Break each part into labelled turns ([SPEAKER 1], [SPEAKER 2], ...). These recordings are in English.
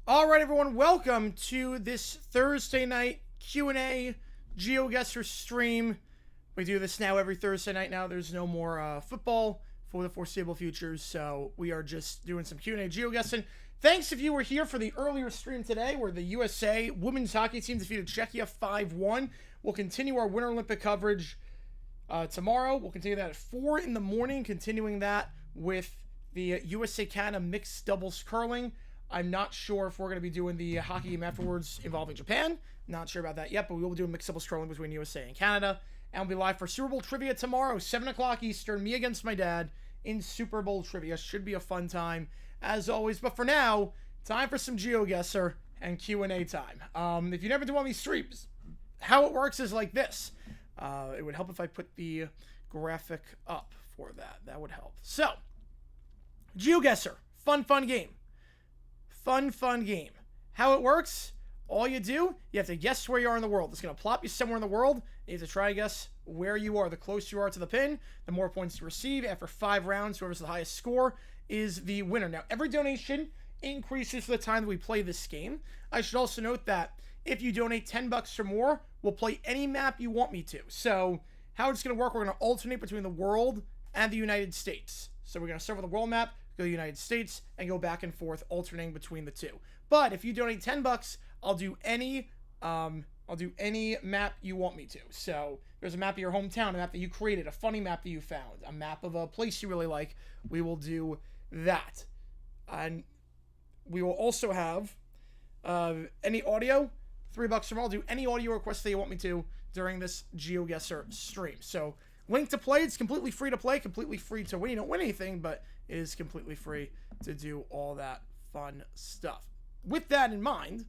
[SPEAKER 1] All right, everyone, welcome to this Thursday night Q&A GeoGuessr stream. We do this now every Thursday night now. There's no more football for the foreseeable future, so we are just doing some Q&A GeoGuessing. Thanks if you were here for the earlier stream today where the USA women's hockey team defeated Czechia 5-1. We'll continue our Winter Olympic coverage tomorrow. We'll continue that at 4 in the morning, continuing that with the USA-Canada mixed doubles curling. I'm not sure if we're going to be doing the hockey game afterwards involving Japan. Not sure about that yet, but we will do a mixed doubles curling between USA and Canada. And we'll be live for Super Bowl trivia tomorrow, 7 o'clock Eastern, me against my dad in Super Bowl trivia. Should be a fun time, as always. But for now, time for some GeoGuessr and Q&A time. If you never do one of these streams, how it works is like this. It would help if I put the graphic up for that. That would help. So, GeoGuessr. Fun game. Fun game. How it works, all you do, you have to guess where you are in the world. It's going to plop you somewhere in the world. You have to try to guess where you are. The closer you are to the pin, the more points you receive. After 5 rounds, whoever's the highest score is the winner. Now, every donation increases for the time that we play this game. I should also note that if you donate $10 or more, we'll play any map you want me to. So, how it's going to work, we're going to alternate between the world and the United States. So, we're going to start with the world map, go to the United States, and go back and forth, alternating between the two. But if you donate $10, I'll do any map you want me to. So there's a map of your hometown, a map that you created, a funny map that you found, a map of a place you really like. We will do that. And we will also have any audio, $3 or more. I'll do any audio requests that you want me to during this GeoGuessr stream. So link to play, it's completely free to play, completely free to win. You don't win anything, but it is completely free to do all that fun stuff. With that in mind,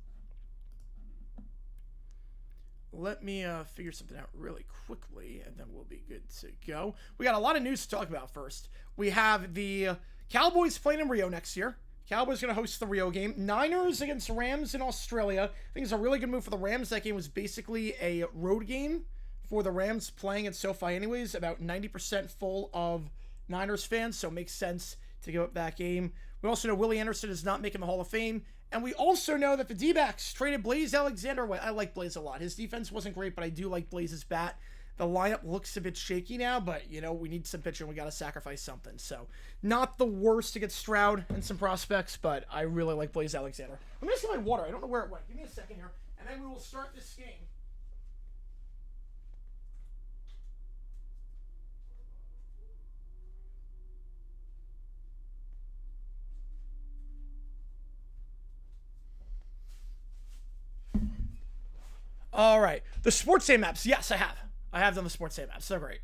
[SPEAKER 1] let me figure something out really quickly, and then we'll be good to go. We got a lot of news to talk about first. We have the Cowboys playing in Rio next year. Cowboys going to host the Rio game. Niners against Rams in Australia. I think it's a really good move for the Rams. That game was basically a road game for the Rams playing at SoFi anyways. About 90% full of Niners fans, so it makes sense to give up that game. We also know Willie Anderson is not making the Hall of Fame. And we also know that the D-backs traded Blaze Alexander away. I like Blaze a lot. His defense wasn't great, but I do like Blaze's bat. The lineup looks a bit shaky now, but, you know, we need some pitching. We got to sacrifice something. So, not the worst to get Stroud and some prospects, but I really like Blaze Alexander. I'm going to see my water. I don't know where it went. Give me a second here, and then we will start this game. All right. The sports day maps. Yes, I have. I have done the sports day maps. They're great.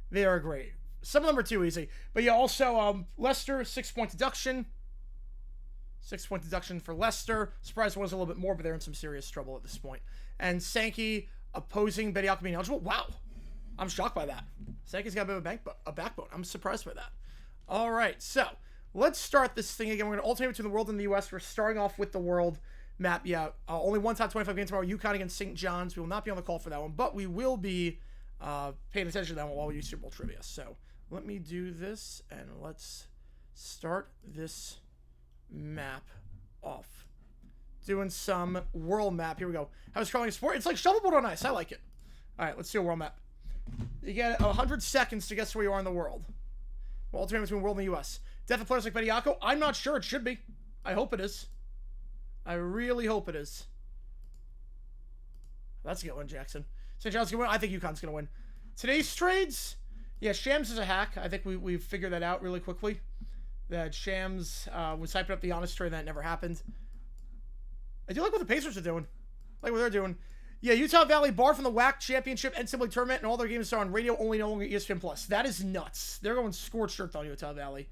[SPEAKER 1] They are great. Some of them are too easy. But yeah, also, Leicester, 6-point deduction. 6-point deduction for Leicester. Surprised it was a little bit more, but they're in some serious trouble at this point. And Sankey opposing Bediako being eligible. Wow. I'm shocked by that. Sankey's got a bit of a backbone. I'm surprised by that. All right. So, let's start this thing again. We're going to alternate between the world and the U.S. We're starting off with the world map. Yeah, only one top 25 game tomorrow. UConn against St. John's. We will not be on the call for that one, but we will be paying attention to that one while we do Super Bowl trivia. So let me do this, and let's start this map off. Doing some world map. Here we go. How's curling sport? It's like shuffleboard on ice. I like it. All right, let's do a world map. You get 100 seconds to guess where you are in the world. We'll alternate between world and the U.S. Definitely players like Bediako. I'm not sure. It should be. I hope it is. I really hope it is. That's a good one, Jackson. St. John's going to win. I think UConn's going to win. Today's trades, yeah, Shams is a hack. I think we've figured that out really quickly. That Shams was hyping up the honest trade, and that never happened. I do like what the Pacers are doing. I like what they're doing. Yeah, Utah Valley barred from the WAC Championship NCAA tournament, and all their games are on radio only, no longer ESPN+. That is nuts. They're going scorched earth on Utah Valley.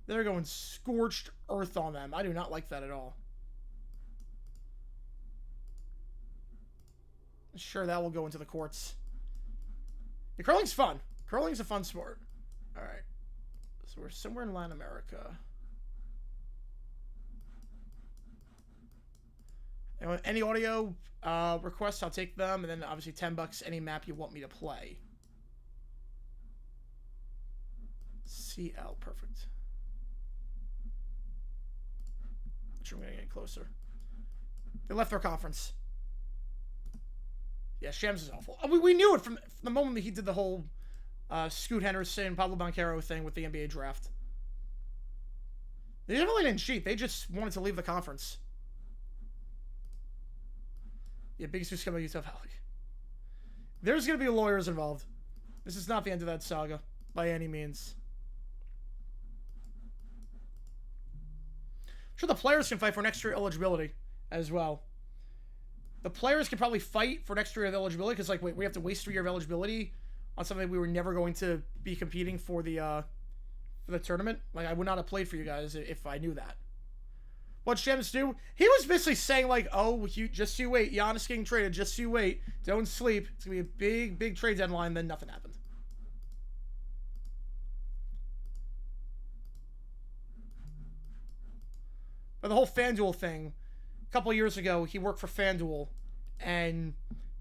[SPEAKER 1] They're going scorched earth on them. I do not like that at all. Sure, that will go into the courts. The curling's fun. Curling's a fun sport. All right. So we're somewhere in Latin America. And any audio requests, I'll take them. And then obviously $10, any map you want me to play. CL, perfect. picture him getting closer. They left their conference. Yeah, Shams is awful. We knew it from the moment that he did the whole Scoot Henderson, Pablo Banchero thing with the NBA draft. They definitely didn't cheat. They just wanted to leave the conference. Yeah, biggest news coming out of Utah Valley. There's going to be lawyers involved. This is not the end of that saga, by any means. I'm sure the players can fight for next year eligibility as well. The players can probably fight for next year of eligibility because, like, wait, we have to waste 3 years of eligibility on something we were never going to be competing for the tournament. Like, I would not have played for you guys if I knew that. What Shams do? He was basically saying, like, oh, just you wait. Giannis getting traded. Just you wait. Don't sleep. It's going to be a big, big trade deadline. Then nothing happened. But the whole FanDuel thing, a couple of years ago, he worked for FanDuel, and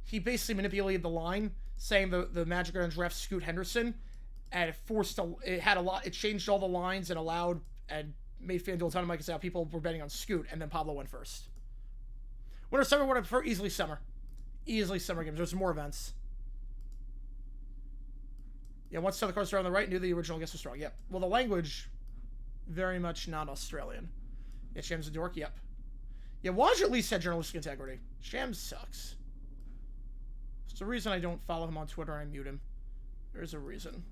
[SPEAKER 1] he basically manipulated the line, saying the Magic are going to draft Scoot Henderson, and it changed all the lines and allowed and made FanDuel a ton of money because how people were betting on Scoot, and then Pablo went first. Winter, summer, what I prefer, easily summer. Easily summer games. There's more events. Yeah, once Southern Cross are on the right, knew the original guess was strong. Yep. Well, the language, very much not Australian. Yeah, Shams a dork. Yep. Yeah, Waj at least had journalistic integrity. Shams sucks. There's a reason I don't follow him on Twitter. I mute him. There's a reason.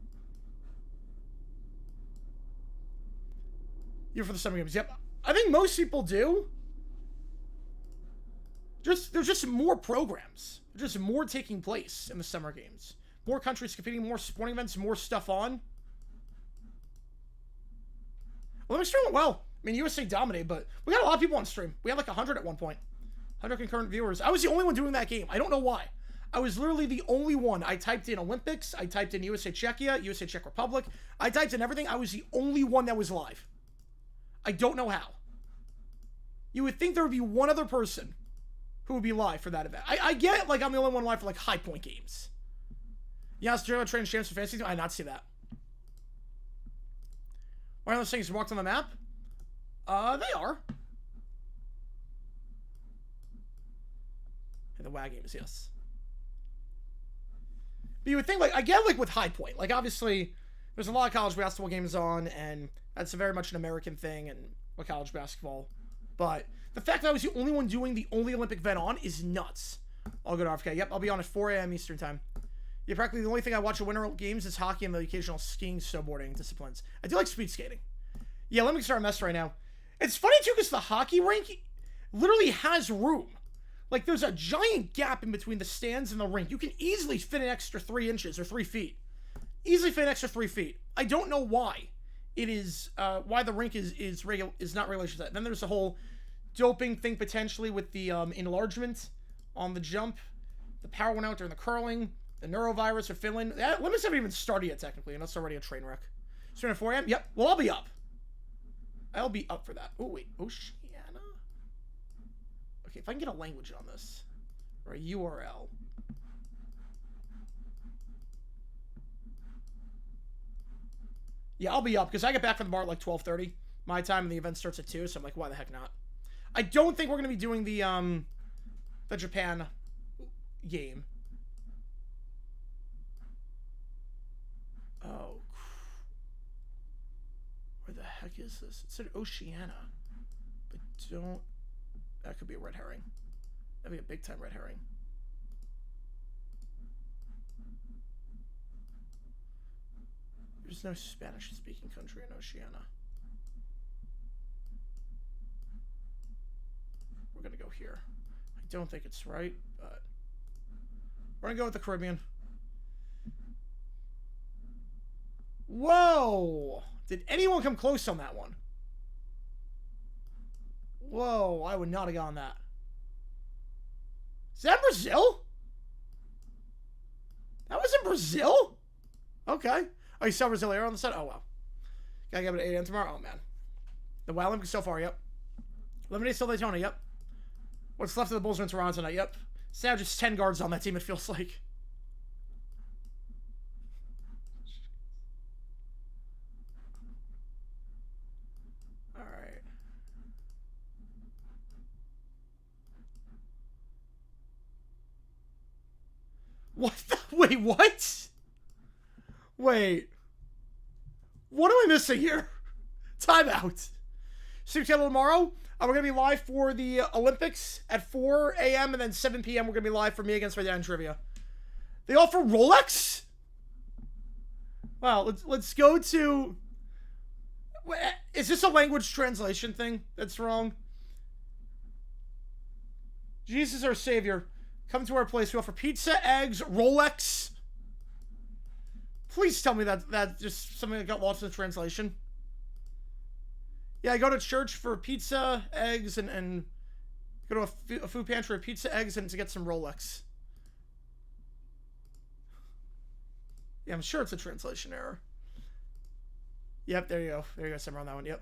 [SPEAKER 1] You're for the summer games. Yep. I think most people do. There's just more programs. There's just more taking place in the summer games. More countries competing, more sporting events, more stuff on. Olympic stream went well. I mean, USA dominated, but we got a lot of people on stream. We had like 100 at one point. 100 concurrent viewers. I was the only one doing that game. I don't know why. I was literally the only one. I typed in Olympics. I typed in USA Czechia, USA Czech Republic. I typed in everything. I was the only one that was live. I don't know how. You would think there would be one other person who would be live for that event. I get it, like I'm the only one live for like high point games. Yes, German train champs for fantasy. I did not see that. Why are those things marked on the map? They are. And the WAG games, yes. But you would think, like, I get, like, with High Point. Like, obviously, there's a lot of college basketball games on, and that's very much an American thing, and with college basketball. But the fact that I was the only one doing the only Olympic event on is nuts. I'll go to RFK. Yep, I'll be on at 4 a.m. Eastern time. Yeah, practically the only thing I watch at Winter Games is hockey and the occasional skiing, snowboarding disciplines. I do like speed skating. Yeah, let me start a mess right now. It's funny, too, because the hockey rink literally has room. Like, there's a giant gap in between the stands and the rink. You can easily fit an extra 3 inches or 3 feet. Easily fit an extra 3 feet. I don't know why it is, why the rink is not regulation set. Then there's the whole doping thing potentially with the enlargement on the jump. The power went out during the curling. The neurovirus of Finland. Limits haven't even started yet, technically, and that's already a train wreck. Stream at 4 a.m.? Yep. Well, I'll be up. I'll be up for that. Oh, wait. Oceania? Okay, if I can get a language on this. Or a URL. Yeah, I'll be up, because I get back from the bar at like 12:30. My time, and the event starts at 2, so I'm like, why the heck not? I don't think we're going to be doing the Japan game. Oh, where the heck is this? It said Oceania, but don't. That could be a red herring. That'd be a big time red herring. There's no Spanish-speaking country in Oceania. We're gonna go here. I don't think it's right, but we're gonna go with the Caribbean. Whoa! Did anyone come close on that one? Whoa, I would not have gone that. Is that Brazil? That was in Brazil? Okay. Oh, you saw Brazil Air on the side? Oh, wow. Gotta get up at 8 a.m. tomorrow? Oh, man. The Wild Olympics so far, yep. 11 days till Daytona, yep. What's left of the Bulls are in Toronto tonight, yep. Now just 10 guards on that team, it feels like. Wait, what? Wait. What am I missing here? Timeout. 6 p.m. tomorrow, we're going to be live for the Olympics at 4 a.m. and then 7 p.m. we're going to be live for Me Against My Dad and Trivia. They offer Rolex? Wow, let's go to... Is this a language translation thing that's wrong? Jesus, our Savior, come to our place. We offer pizza, eggs, Rolex. Please tell me that that's just something that got lost in the translation. Yeah, I go to church for pizza, eggs, and go to a food pantry for pizza, eggs, and to get some Rolex. Yeah, I'm sure it's a translation error. Yep, there you go. There you go, somewhere on that one. Yep.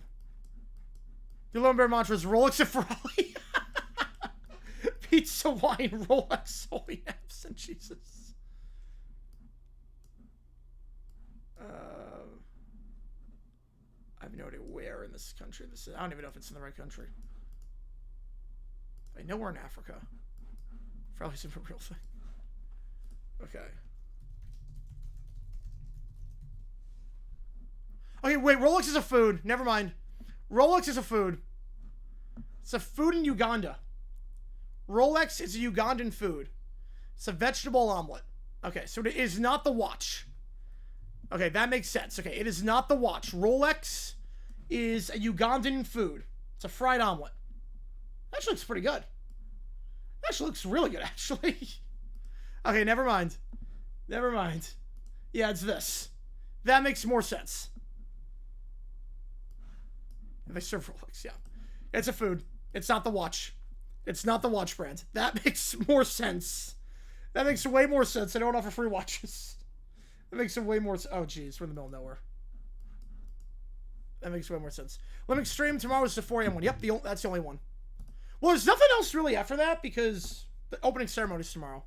[SPEAKER 1] The Lone Bear mantra is Rolex and Ferrari. Pizza, wine, Rolex, holy absent, Jesus. I have no idea where in this country this is. I don't even know if it's in the right country. I know we're in Africa. Probably some real thing. Okay. Okay, wait, Rolex is a food. Never mind. Rolex is a food. It's a food in Uganda. Rolex is a Ugandan food. It's a vegetable omelet. Okay, so it is not the watch. Okay, that makes sense. Okay, it is not the watch. Rolex is a Ugandan food. It's a fried omelet. Actually looks pretty good. Actually looks really good, actually. Okay, never mind. Never mind. Yeah, it's this. That makes more sense. They serve Rolex, yeah. It's a food. It's not the watch. It's not the watch brand. That makes more sense. That makes way more sense. They don't offer free watches. That makes way more sense. Oh, geez. We're in the middle of nowhere. That makes way more sense. Olympic stream tomorrow is the 4 a.m. one. Yep, that's the only one. Well, there's nothing else really after that because the opening ceremony is tomorrow.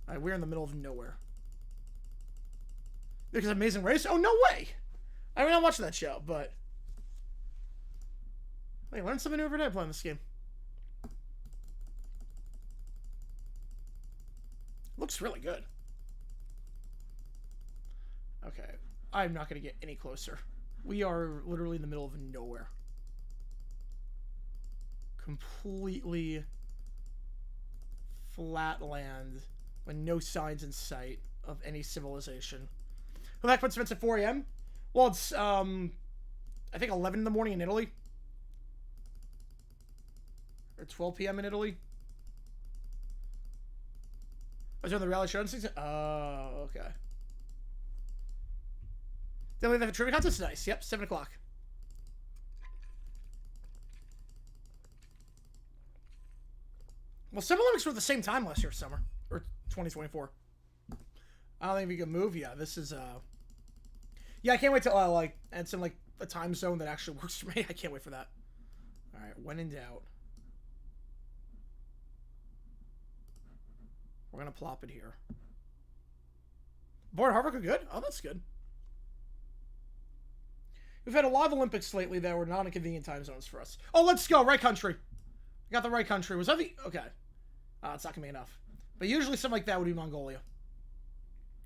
[SPEAKER 1] All right, we're in the middle of nowhere. Because Amazing Race? Oh, no way! I mean, I'm not watching that show, but... Hey, learn something new every day playing this game. Looks really good. Okay. I'm not going to get any closer. We are literally in the middle of nowhere. Completely flat land with no signs in sight of any civilization. Well, that puts events at 4 a.m. Well, it's, I think 11 in the morning in Italy. Or 12 p.m. in Italy. I was doing the reality show. Oh, okay. Then we have a trivia contest. Nice. Yep, 7 o'clock. Well, Summer Olympics were at the same time last year, summer. Or 2024. I don't think we can move. Yeah, this is, yeah, I can't wait till, like, add some, like, a time zone that actually works for me. I can't wait for that. Alright, when in doubt. We're gonna plop it here. Board Harvard good? Oh, that's good. We've had a lot of Olympics lately that were not in convenient time zones for us. Oh, let's go. Right country. I got the right country. Was that the... Okay. It's not gonna be enough. But usually something like that would be Mongolia.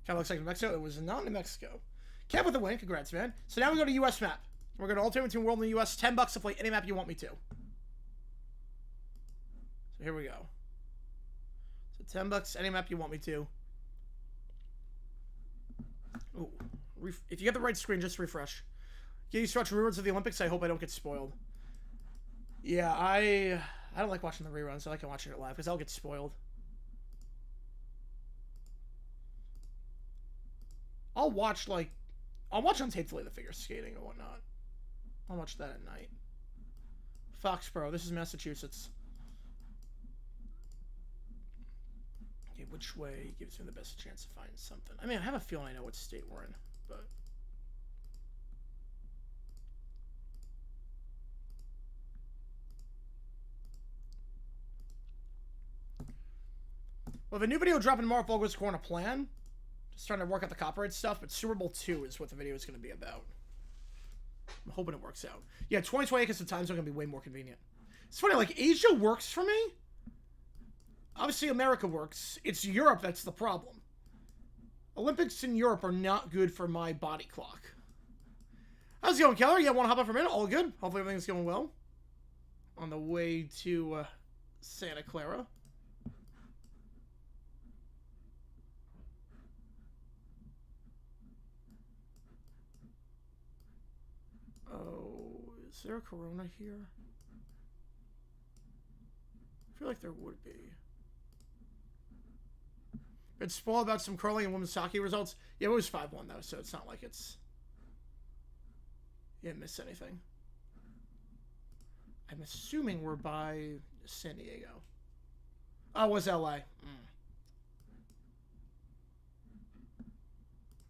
[SPEAKER 1] Kind of looks like New Mexico. It was not New Mexico. Cap with the win. Congrats, man. So now we go to US map. We're going to alternate between world and the US. $10 to play any map you want me to. So here we go. So $10, any map you want me to. Ooh. If you get the right screen, just refresh. Get used to watch reruns of the Olympics. I hope I don't get spoiled. Yeah, I don't like watching the reruns. I like watching it live because I'll get spoiled. I'll watch on tape delay the figure skating and whatnot. I'll watch that at night. Foxborough. This is Massachusetts. Okay, which way gives me the best chance to find something? I mean, I have a feeling I know what state we're in, but... Well, if a new video dropping tomorrow, Bogo's Corner plan. Just trying to work out the copyright stuff, but Super Bowl 2 is what the video is going to be about. I'm hoping it works out. Yeah, 2020 because the time zone going to be way more convenient. It's funny, like, Asia works for me. Obviously, America works. It's Europe that's the problem. Olympics in Europe are not good for my body clock. How's it going, Keller? Yeah, want to hop on for a minute? All good? Hopefully everything's going well. On the way to Santa Clara. Oh, is there a Corona here? I feel like there would be. Been spoiled about some curling and women's hockey results. Yeah, it was 5-1 though, so it's not like it's... You didn't miss anything. I'm assuming we're by San Diego. Oh, it was LA. Alright,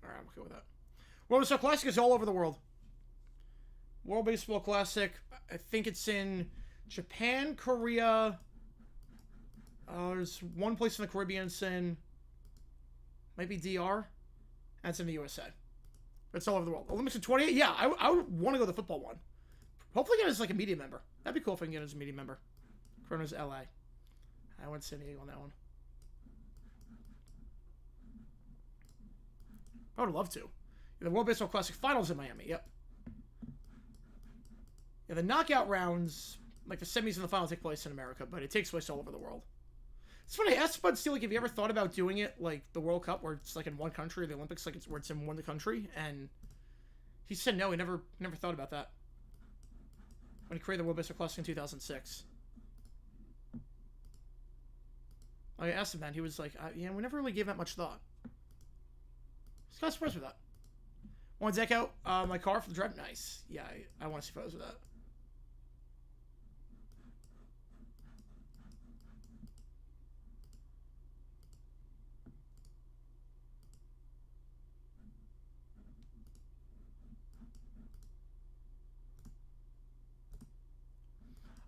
[SPEAKER 1] I'm okay with that. World Baseball Classic is all over the world. World Baseball Classic, I think it's in Japan, Korea. There's one place in the Caribbean it's in. Maybe DR. That's in the USA. It's all over the world. Olympics in 28? Yeah, I would want to go to the football one. Hopefully get as like a media member. That'd be cool if I can get as a media member. Corona's LA. I went San Diego on that one. I would love to. Yeah, the World Baseball Classic Finals in Miami. Yep. Yeah, the knockout rounds, like the semis and the finals, take place in America, but it takes place all over the world. It's funny, I asked Spud Steele, like, have you ever thought about doing it, like, the World Cup, where it's, like, in one country, or the Olympics, like, it's where it's in one country, and he said no, he never thought about that. When he created the World Baseball Classic in 2006. I asked him that, and he was like, yeah, we never really gave that much thought. I was kind of surprised with that. Want to deck out my car for the drive? Nice. Yeah, I want to see photos of that.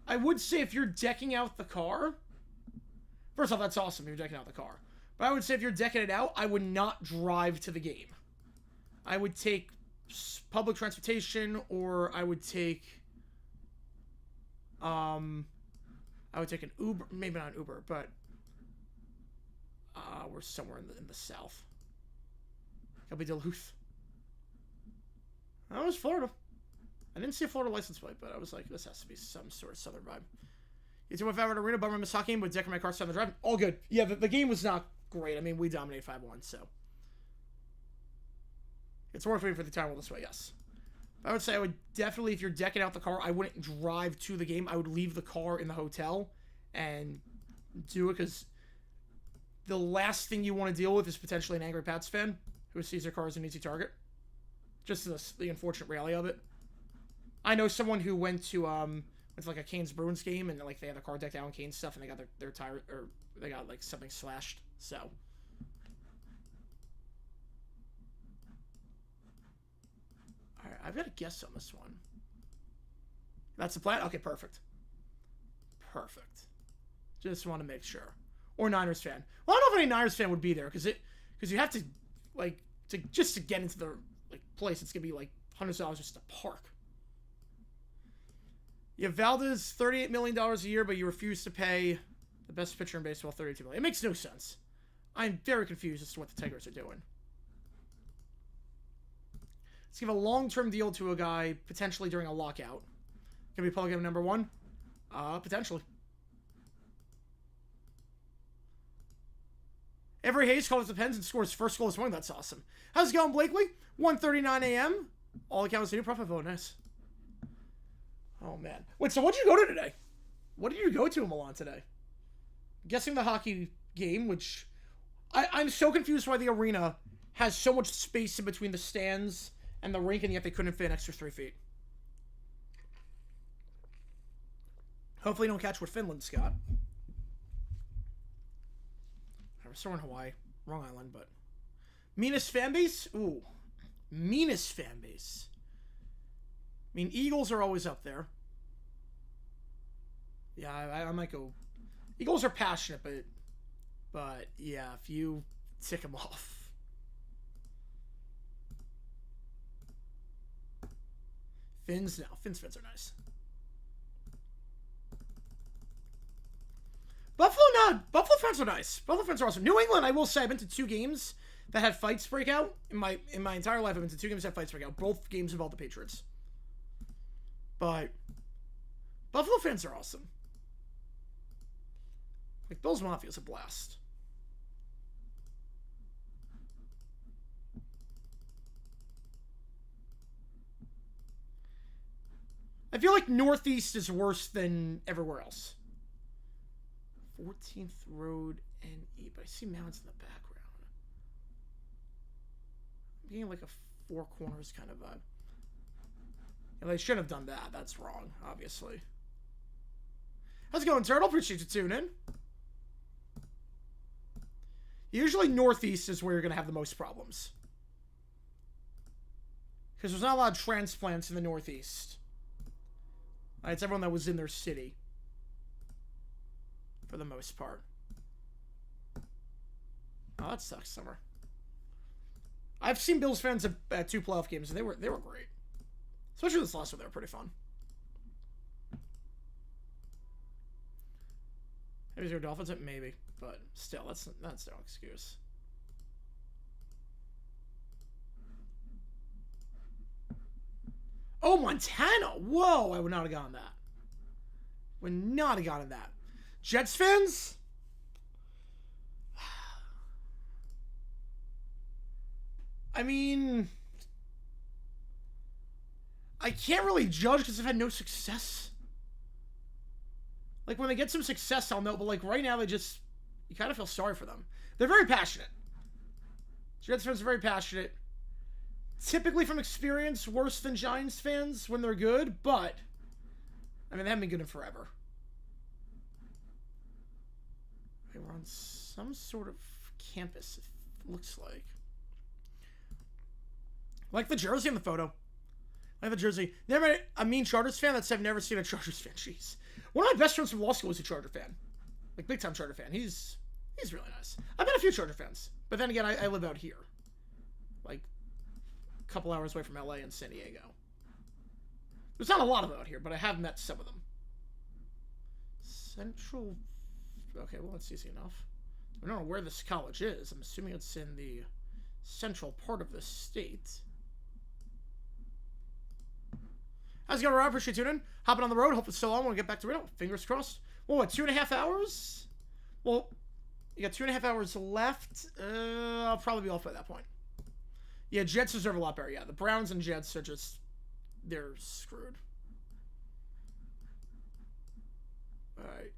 [SPEAKER 1] I would say if you're decking out the car, first off, that's awesome if you're decking out the car. But I would say if you're decking it out, I would not drive to the game. I would take public transportation, or I would take an Uber, maybe not an Uber, but we're somewhere in the south. Could be Duluth. That was Florida. I didn't see a Florida license plate, but I was like, this has to be some sort of southern vibe. You two went out arena, bummer miss hockey game, but decking my car down the drive. All good. Yeah, the game was not great. I mean, we dominated 5-1, so. It's worth waiting for the time roll this way, yes. I would say I would definitely, if you're decking out the car, I wouldn't drive to the game. I would leave the car in the hotel and do it, because the last thing you want to deal with is potentially an angry Pats fan who sees their car as an easy target. Just the unfortunate reality of it. I know someone who went to like a Canes Bruins game, and like they had their car decked out in Canes stuff, and they got their tire, or they got like something slashed. So all right, I've got a guess on this one. That's the plan. Okay, perfect. Perfect. Just want to make sure. Or Niners fan. Well, I don't know if any Niners fan would be there, because you have to to get into the place. It's gonna be like hundreds of dollars just to park. You have Valdez, $38 million a year, but you refuse to pay the best pitcher in baseball $32 million. It makes no sense. I'm very confused as to what the Tigers are doing. Let's give a long-term deal to a guy, potentially during a lockout. Can be public game number one? Potentially. Avery Hayes calls the Pens and scores first goal this morning. That's awesome. How's it going, Blakely? 1:39 a.m. All accounts new profit. Oh, nice. Oh, man. Wait, so what did you go to today? What did you go to in Milan today? I'm guessing the hockey game, which... I'm so confused why the arena has so much space in between the stands and the rink, and yet they couldn't fit an extra 3 feet. Hopefully you don't catch with Finland, Scott. We're somewhere in Hawaii. Wrong island, but... Meanest fan base? Ooh. Meanest fan base. I mean, Eagles are always up there. Yeah, I might go... Eagles are passionate, but yeah, if you tick them off. Finns, no. Finns are nice. Buffalo, not. Buffalo fans are nice. Buffalo fans are awesome. New England, I will say, I've been to 2 games that had fights break out. In my entire life, I've been to 2 games that had fights break out. Both games involved the Patriots. But Buffalo fans are awesome. Like, Bills Mafia is a blast. I feel like Northeast is worse than everywhere else. 14th Road and E, but I see mountains in the background. I'm getting like a 4 corners kind of vibe. Yeah, they shouldn't have done that. That's wrong, obviously. How's it going, Turtle? Appreciate you tuning in. Usually Northeast is where you're going to have the most problems. Because there's not a lot of transplants in the Northeast. It's everyone that was in their city. For the most part. Oh, that sucks, Summer. I've seen Bills fans at 2 playoff games, and they were great. Especially this last one, they were pretty fun. Maybe your Dolphins, maybe, but still, that's no excuse. Oh, Montana! Whoa, I would not have gotten that. Would not have gotten that. Jets fans? I mean, I can't really judge because they've had no success. Like, when they get some success, I'll know, but like right now, you kind of feel sorry for them. They're very passionate. Jets fans are very passionate. Typically, from experience, worse than Giants fans when they're good, but I mean, they haven't been good in forever. Okay, we're on some sort of campus, it looks like. Like the jersey in the photo. Like the jersey. Never a mean Chargers fan. That's I've never seen a Chargers fan. Jeez. One of my best friends from law school was a Charger fan. Like, big time Charger fan. He's really nice. I've met a few Charger fans. But then again, I live out here. Like, a couple hours away from LA and San Diego. There's not a lot of them out here, but I have met some of them. Central... Okay, well, that's easy enough. I don't know where this college is. I'm assuming it's in the central part of the state. How's it going, Rob? Appreciate you tuning in. Hopping on the road. Hope it's still on when we get back to Reno. Fingers crossed. Well, what, 2.5 hours? Well, you got 2.5 hours left. I'll probably be off by that point. Yeah, Jets deserve a lot better. Yeah, the Browns and Jets are just... They're screwed. Alright.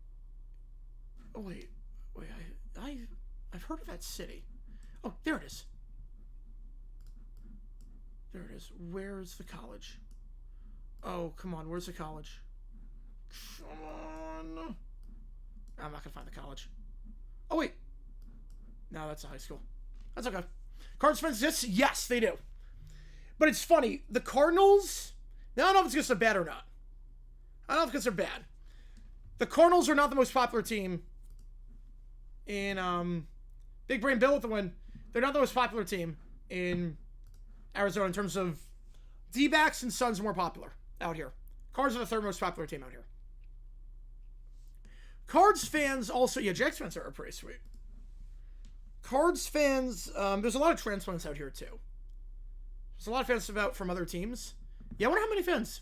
[SPEAKER 1] Oh, wait. I've heard of that city. Oh, there it is. There it is. Where's the college? Oh, come on. Where's the college? Come on. I'm not going to find the college. Oh, wait. No, that's a high school. That's okay. Cardinals fans exist? Yes, they do. But it's funny. The Cardinals... Now, I don't know if it's because they're bad or not. I don't know if it's because they're bad. The Cardinals are not the most popular team in... Big Brain Bill with the win. They're not the most popular team in Arizona in terms of... D-backs and Suns are more popular out here. Cards are the 3rd most popular team out here. Cards fans also... Yeah, Jags fans are pretty sweet. Cards fans... there's a lot of transplants out here, too. There's a lot of fans from other teams. Yeah, I wonder how many fans.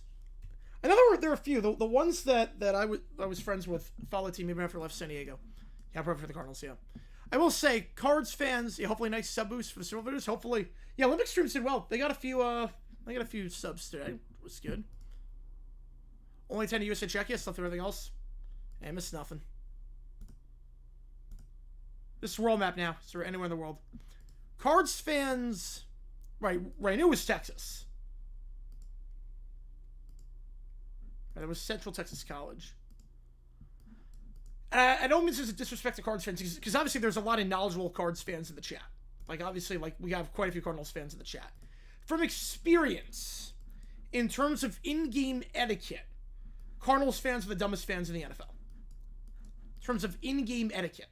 [SPEAKER 1] I know there are a few. The ones that I was friends with follow the team even after I left San Diego. Yeah, probably for the Cardinals, yeah. I will say, Cards fans, yeah, hopefully nice sub boost for the Super Bowl videos. Hopefully... Yeah, Olympic Streams did well. They got a few subs today. It was good. Only 10 USA check, yeah, stuff through everything else. I missed nothing. This is world map now, so anywhere in the world. Cards fans... Right, I knew it was Texas. Right, it was Central Texas College. I don't mean this as a disrespect to Cards fans, because obviously there's a lot of knowledgeable Cards fans in the chat. Like, obviously, like, we have quite a few Cardinals fans in the chat. From experience, in terms of in-game etiquette, Cardinals fans are the dumbest fans in the NFL. In terms of in-game etiquette.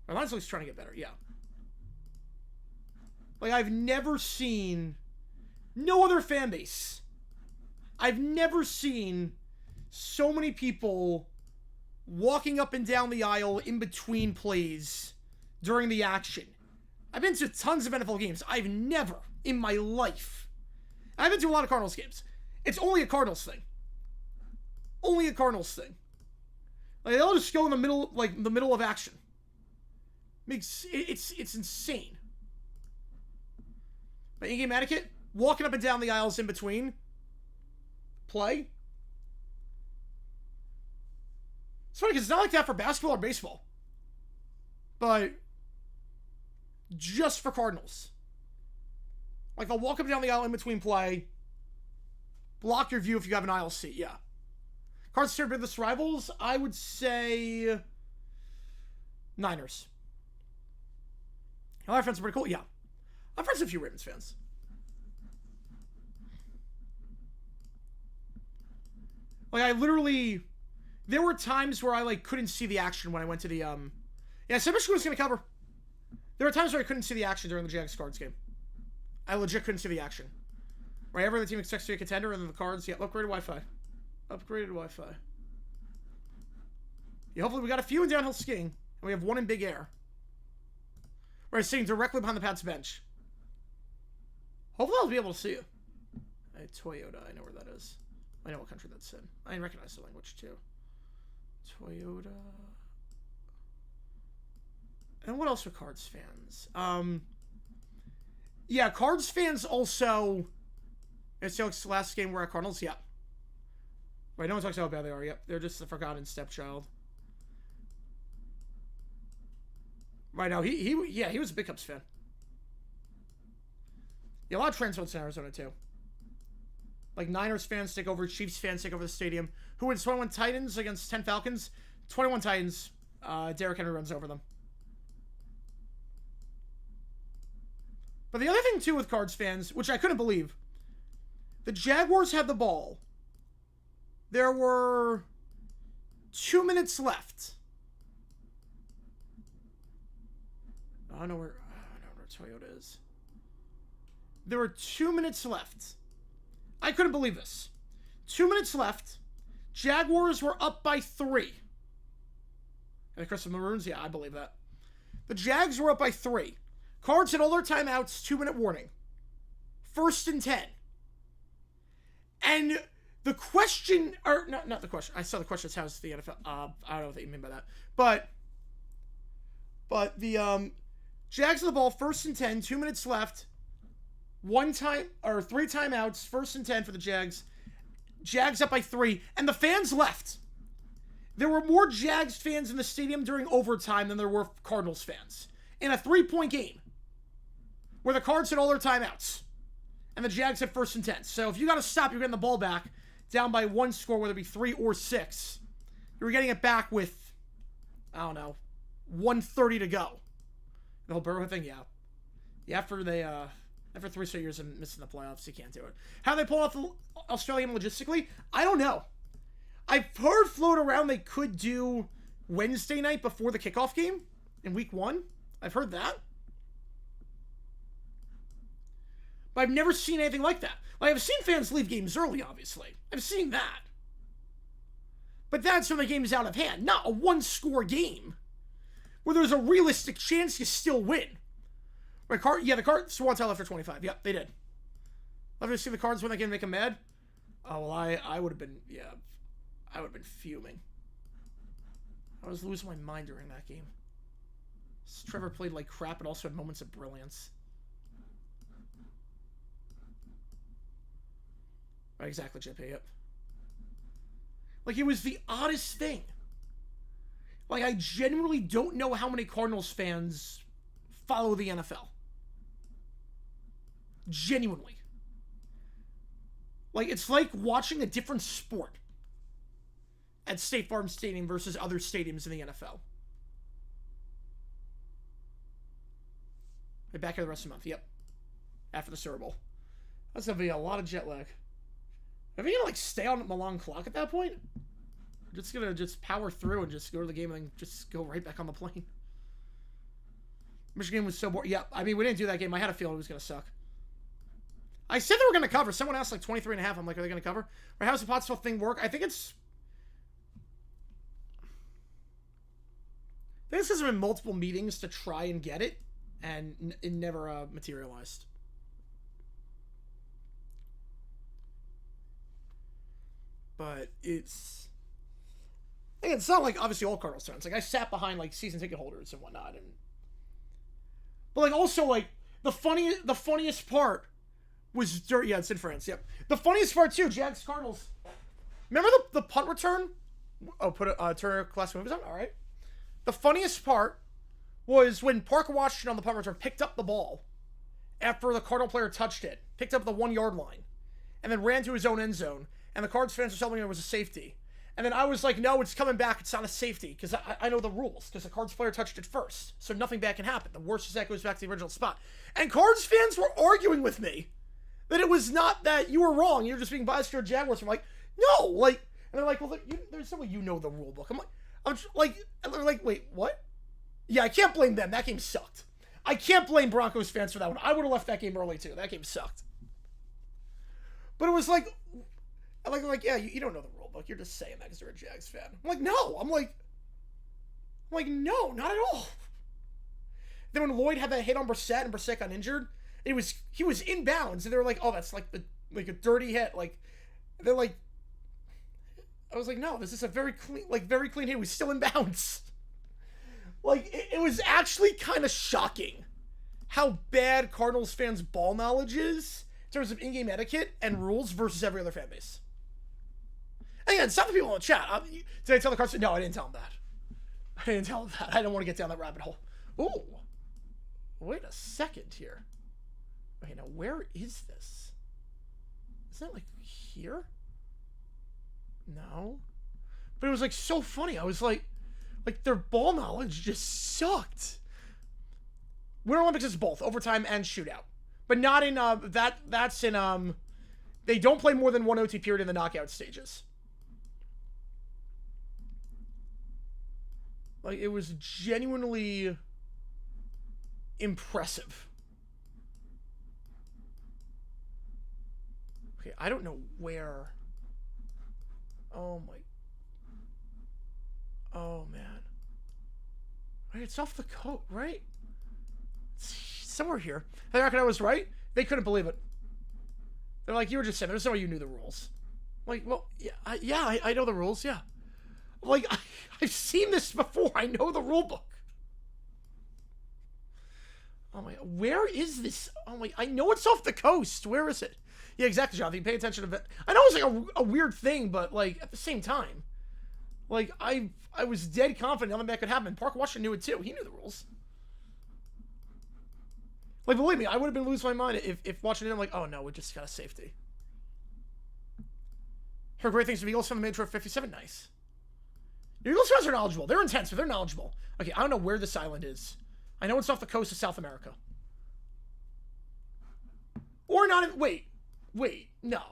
[SPEAKER 1] My mind's always trying to get better, yeah. Like, I've never seen... No other fan base. I've never seen so many people walking up and down the aisle in between plays during the action. I've been to tons of NFL games. I've never in my life. I've been to a lot of Cardinals games. It's only a Cardinals thing. Only a Cardinals thing. Like, they'll just go in the middle, like the middle of action. It's insane. But in-game etiquette, walking up and down the aisles in between play. It's funny because it's not like that for basketball or baseball. But just for Cardinals. Like, they'll walk up and down the aisle in between play. Block your view if you have an aisle seat, yeah. Cardinals' their biggest rivals, I would say Niners. My friends are pretty cool, yeah. I'm friends with a few Ravens fans. Like, I literally... There were times where I, like, couldn't see the action when I went to the, Yeah, I said Michigan was going to cover. There were times where I couldn't see the action during the Jags Cards game. I legit couldn't see the action. Right, every other team expects to be a contender, and then the Cards, yeah, upgraded Wi-Fi. Upgraded Wi-Fi. Yeah, hopefully we got a few in downhill skiing, and we have one in big air. Right, sitting directly behind the Pats bench. Hopefully I'll be able to see you. Hey, Toyota, I know where that is. I know what country that's in. I recognize the language, too. Toyota. And what else for Cards fans? Yeah, Cards fans also... It's the last game we're at Cardinals? Yeah. Right, no one talks about how bad they are. Yep, they're just the forgotten stepchild. Right now, he was a big Cubs fan. Yeah, a lot of transplants in Arizona, too. Like, Niners fans take over, Chiefs fans take over the stadium. Who wins 21 Titans against 10 Falcons? 21 Titans. Derrick Henry runs over them. But the other thing, too, with Cards fans, which I couldn't believe, the Jaguars had the ball. There were 2 minutes left. I don't know where Toyota is. There were 2 minutes left. I couldn't believe this. 2 minutes left. Jaguars were up by 3. And the Crimson Maroons? Yeah, I believe that. The Jags were up by 3. Cards had all their timeouts, 2-minute warning. 1st and 10. And the question, or not the question. I saw the question is how's the NFL. I don't know what you mean by that. But the Jags have the ball, 1st and 10, 2 minutes left. 3 timeouts, 1st and 10 for the Jags. Jags up by 3, and the fans left. There were more Jags fans in the stadium during overtime than there were Cardinals fans. In a 3-point game, where the Cards had all their timeouts, and the Jags had 1st and 10. So if you got to stop, you're getting the ball back down by 1 score, whether it be 3 or 6. You were getting it back with, I don't know, 1:30 to go. The whole Burrow thing, yeah. Yeah, after 3 straight years of missing the playoffs, you can't do it. How they pull off the Australian logistically? I don't know. I've heard float around they could do Wednesday night before the kickoff game in week 1. I've heard that. But I've never seen anything like that. Like, I've seen fans leave games early, obviously. I've seen that. But that's when the game is out of hand. Not a 1-score game where there's a realistic chance you still win. Right, the Cards won until after 25. Yep, they did. Love to see the Cards win that game, make them mad. Oh, well, I would have been, yeah, I would have been fuming. I was losing my mind during that game. Trevor played like crap, but also had moments of brilliance. Right, exactly, JP, yep. Like, it was the oddest thing. Like, I genuinely don't know how many Cardinals fans follow the NFL. Genuinely. Like, it's like watching a different sport at State Farm Stadium versus other stadiums in the NFL. Right, back here the rest of the month, yep. After the Super Bowl. That's gonna be a lot of jet lag. Are we gonna, like, stay on the long clock at that point? We're just gonna power through and just go to the game and then just go right back on the plane. Michigan was so boring. Yeah, I mean, we didn't do that game. I had a feeling it was gonna suck. I said they were gonna cover. Someone asked, like, 23.5. I'm like, are they gonna cover? Or how does the Pottsville thing work? I think it's... This has been multiple meetings to try and get it, and it never materialized. But it's not like obviously all Cardinals fans. Like I sat behind like season ticket holders and whatnot, but like also like the funniest part was yeah, it's in France. Yep. The funniest part too, Jags Cardinals. Remember the punt return? Oh, put a Turner Classic movies on. All right. The funniest part was when Parker Washington on the punt return picked up the ball after the Cardinal player touched it, picked up the 1 yard line, and then ran to his own end zone. And the Cards fans were telling me it was a safety. And then I was like, no, it's coming back. It's not a safety. Because I know the rules. Because the Cards player touched it first. So nothing bad can happen. The worst is that goes back to the original spot. And Cards fans were arguing with me that it was not that you were wrong. You're just being biased to your Jaguars. I'm like, no. Like, and they're like, well, there's no way you know the rule book. And they're like, wait, what? Yeah, I can't blame them. That game sucked. I can't blame Broncos fans for that one. I would have left that game early, too. That game sucked. But it was like yeah, you don't know the rule book. You're just saying that because you're a Jags fan. I'm like, no. I'm like, no, not at all. Then when Lloyd had that hit on Brissett and Brissett got injured, he was inbounds, and they were like, oh, that's like a dirty hit. Like, they're like, I was like, no, this is a very clean hit. He was still in bounds. Like, it was actually kind of shocking how bad Cardinals fans' ball knowledge is in terms of in-game etiquette and rules versus every other fan base. And again, some of the people in the chat, did I tell the Cardinals? No, I didn't tell them that. I didn't tell them that. I don't want to get down that rabbit hole. Ooh. Wait a second here. Okay, now where is this? Is that like here? No. But it was like so funny. I was like their ball knowledge just sucked. Winter Olympics is both overtime and shootout. But not in that's in they don't play more than one OT period in the knockout stages. Like, it was genuinely impressive. Okay, I don't know where. Oh my. Oh man. Right, it's off the coast, right? It's somewhere here. I reckon I was right. They couldn't believe it. They're like, you were just saying, there's no way you knew the rules. Like, well, yeah, I know the rules, yeah. Like, I've seen this before. I know the rule book. Oh my, where is this? Oh my, I know it's off the coast. Where is it? Yeah, exactly, Jonathan. Pay attention to it. I know it's like a weird thing, but like at the same time, like I was dead confident nothing bad could happen. Parker Washington knew it too. He knew the rules. Like, believe me, I would have been losing my mind if watching it. I'm like, oh no, we just got a safety. Heard great things from Eagles from the mid for 57. Nice. The Eagles fans are knowledgeable. They're intense, but they're knowledgeable. Okay, I don't know where this island is. I know it's off the coast of South America. Or not in... Wait, no.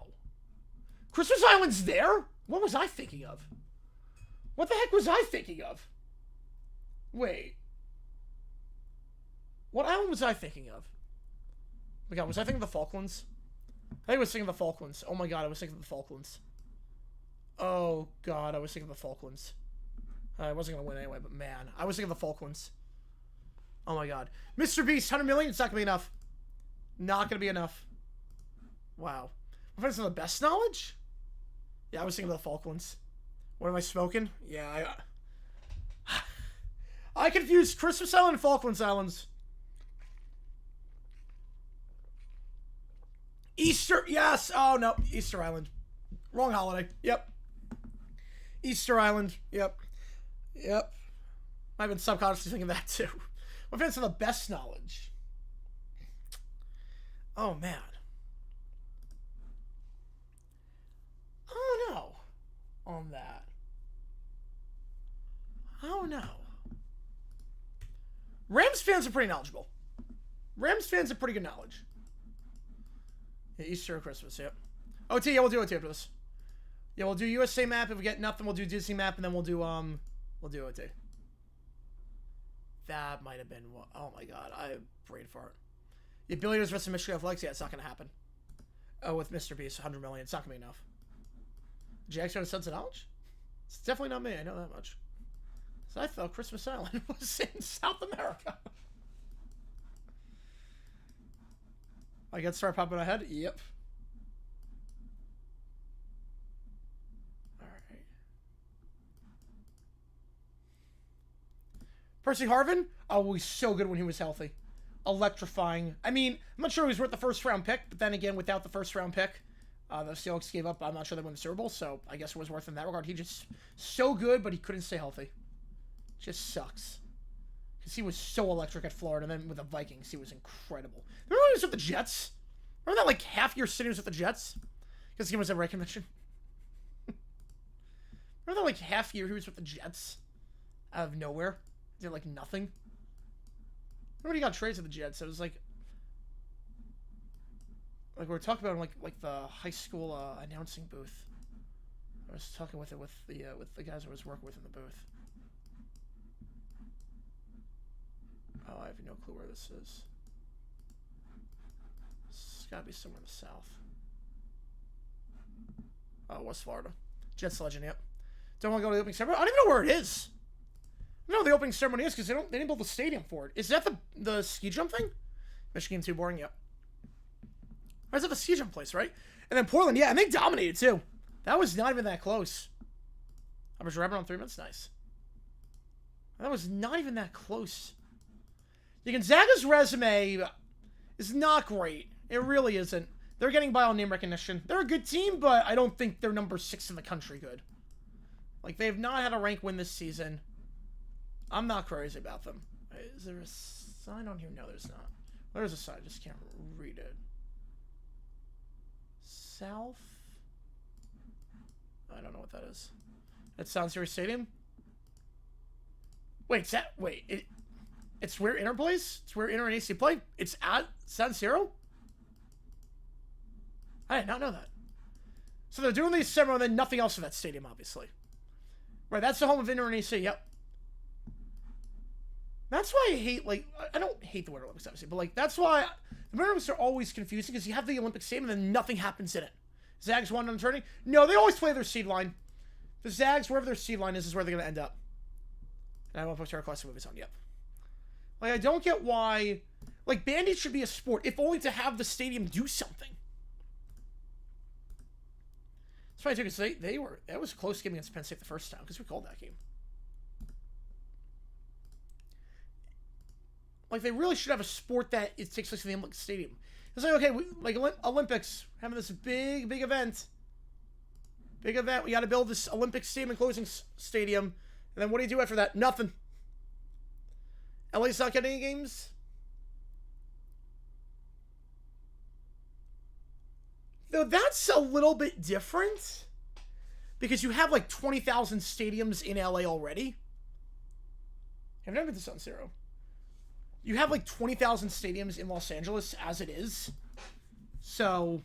[SPEAKER 1] Christmas Island's there? What was I thinking of? What the heck was I thinking of? Wait. What island was I thinking of? Oh my god, was I thinking of the Falklands? I think I was thinking of the Falklands. Oh my god, I was thinking of the Falklands. Oh god, I was thinking of the Falklands. I wasn't going to win anyway, but man, I was thinking of the Falklands. Oh my god. Mr. Beast, 100 million? It's not going to be enough. Not going to be enough. Wow. My friends have the best knowledge? Yeah, I was thinking of the Falklands. What am I smoking? Yeah, I confused Christmas Island and Falklands Islands. Easter, yes. Oh, no. Easter Island. Wrong holiday. Yep. Easter Island. Yep. I've been subconsciously thinking that too. My friends have the best knowledge. Oh, man. I don't know on that. I don't know. Rams fans are pretty knowledgeable. Rams fans have pretty good knowledge. Yeah, Easter or Christmas, yep. OT, yeah, we'll do OT after this. Yeah, we'll do USA map. If we get nothing, we'll do Disney map, and then we'll do OT. That might have been what. Oh my god, I prayed for it. The billionaires versus Michigan Athletics. Yeah, it's not gonna happen. Oh, with Mr. Beast, 100 million. It's not gonna be enough. Jackson has sense of knowledge. It's definitely not me. I know that much. So I thought Christmas Island was in South America. I got start popping ahead? Yep. Alright. Percy Harvin? Oh, he's so good when he was healthy. Electrifying. I mean, I'm not sure he was worth the first round pick, but then again, without the first round pick, the Seahawks gave up. I'm not sure they won the Super Bowl, so I guess it was worth in that regard. He just so good, but he couldn't stay healthy. Just sucks. Because he was so electric at Florida, and then with the Vikings, he was incredible. Remember when he was with the Jets? Remember that, like, half-year stint he was with the Jets? Because he was at recognition. Remember that, like, half-year he was with the Jets? Out of nowhere? He did, like, nothing? Remember when he got traded to the Jets? It was, like we were talking about, like the high school announcing booth. I was talking with the guys I was working with in the booth. Oh, I have no clue where this is. It's gotta be somewhere in the south. Oh, West Florida. Jets legend, yep. Don't want to go to the opening ceremony. I don't even know where it is. I don't know where the opening ceremony is because they didn't build the stadium for it. Is that the ski jump thing? Michigan too boring, yep. Or is that the ski jump place, right? And then Portland, yeah, and they dominated too. That was not even that close. I was wrapping on 3 minutes, nice. That was not even that close. Gonzaga's resume is not great. It really isn't. They're getting by on name recognition. They're a good team, but I don't think they're number 6 in the country good. Like, they have not had a rank win this season. I'm not crazy about them. Is there a sign on here? No, there's not. There's a sign. I just can't read it. South? I don't know what that is. That's San Siro Stadium? Wait, it's where Inter plays? It's where Inter and AC play? It's at San Siro? I did not know that. So they're doing these ceremony and then nothing else in that stadium, obviously. Right, that's the home of Inter and AC, yep. That's why I hate, like, I don't hate the Winter Olympics, obviously, but, like, that's why the Winter Olympics are always confusing because you have the Olympic Stadium and then nothing happens in it. Zags won on the tourney? No, they always play their seed line. The Zags, wherever their seed line is where they're going to end up. And I won't post our classic movies on, yep. Like, I don't get why, like, bandy should be a sport, if only to have the stadium do something. That's why I took it, that was a close game against Penn State the first time, because we called that game. Like, they really should have a sport that it takes place in the Olympic Stadium. It's like, okay, Olympics, having this big event. Big event, we got to build this Olympic stadium and closing stadium. And then what do you do after that? Nothing. LA's not getting any games? Though that's a little bit different. Because you have like 20,000 stadiums in LA already. I've never been to San Siro. You have like 20,000 stadiums in Los Angeles as it is. So.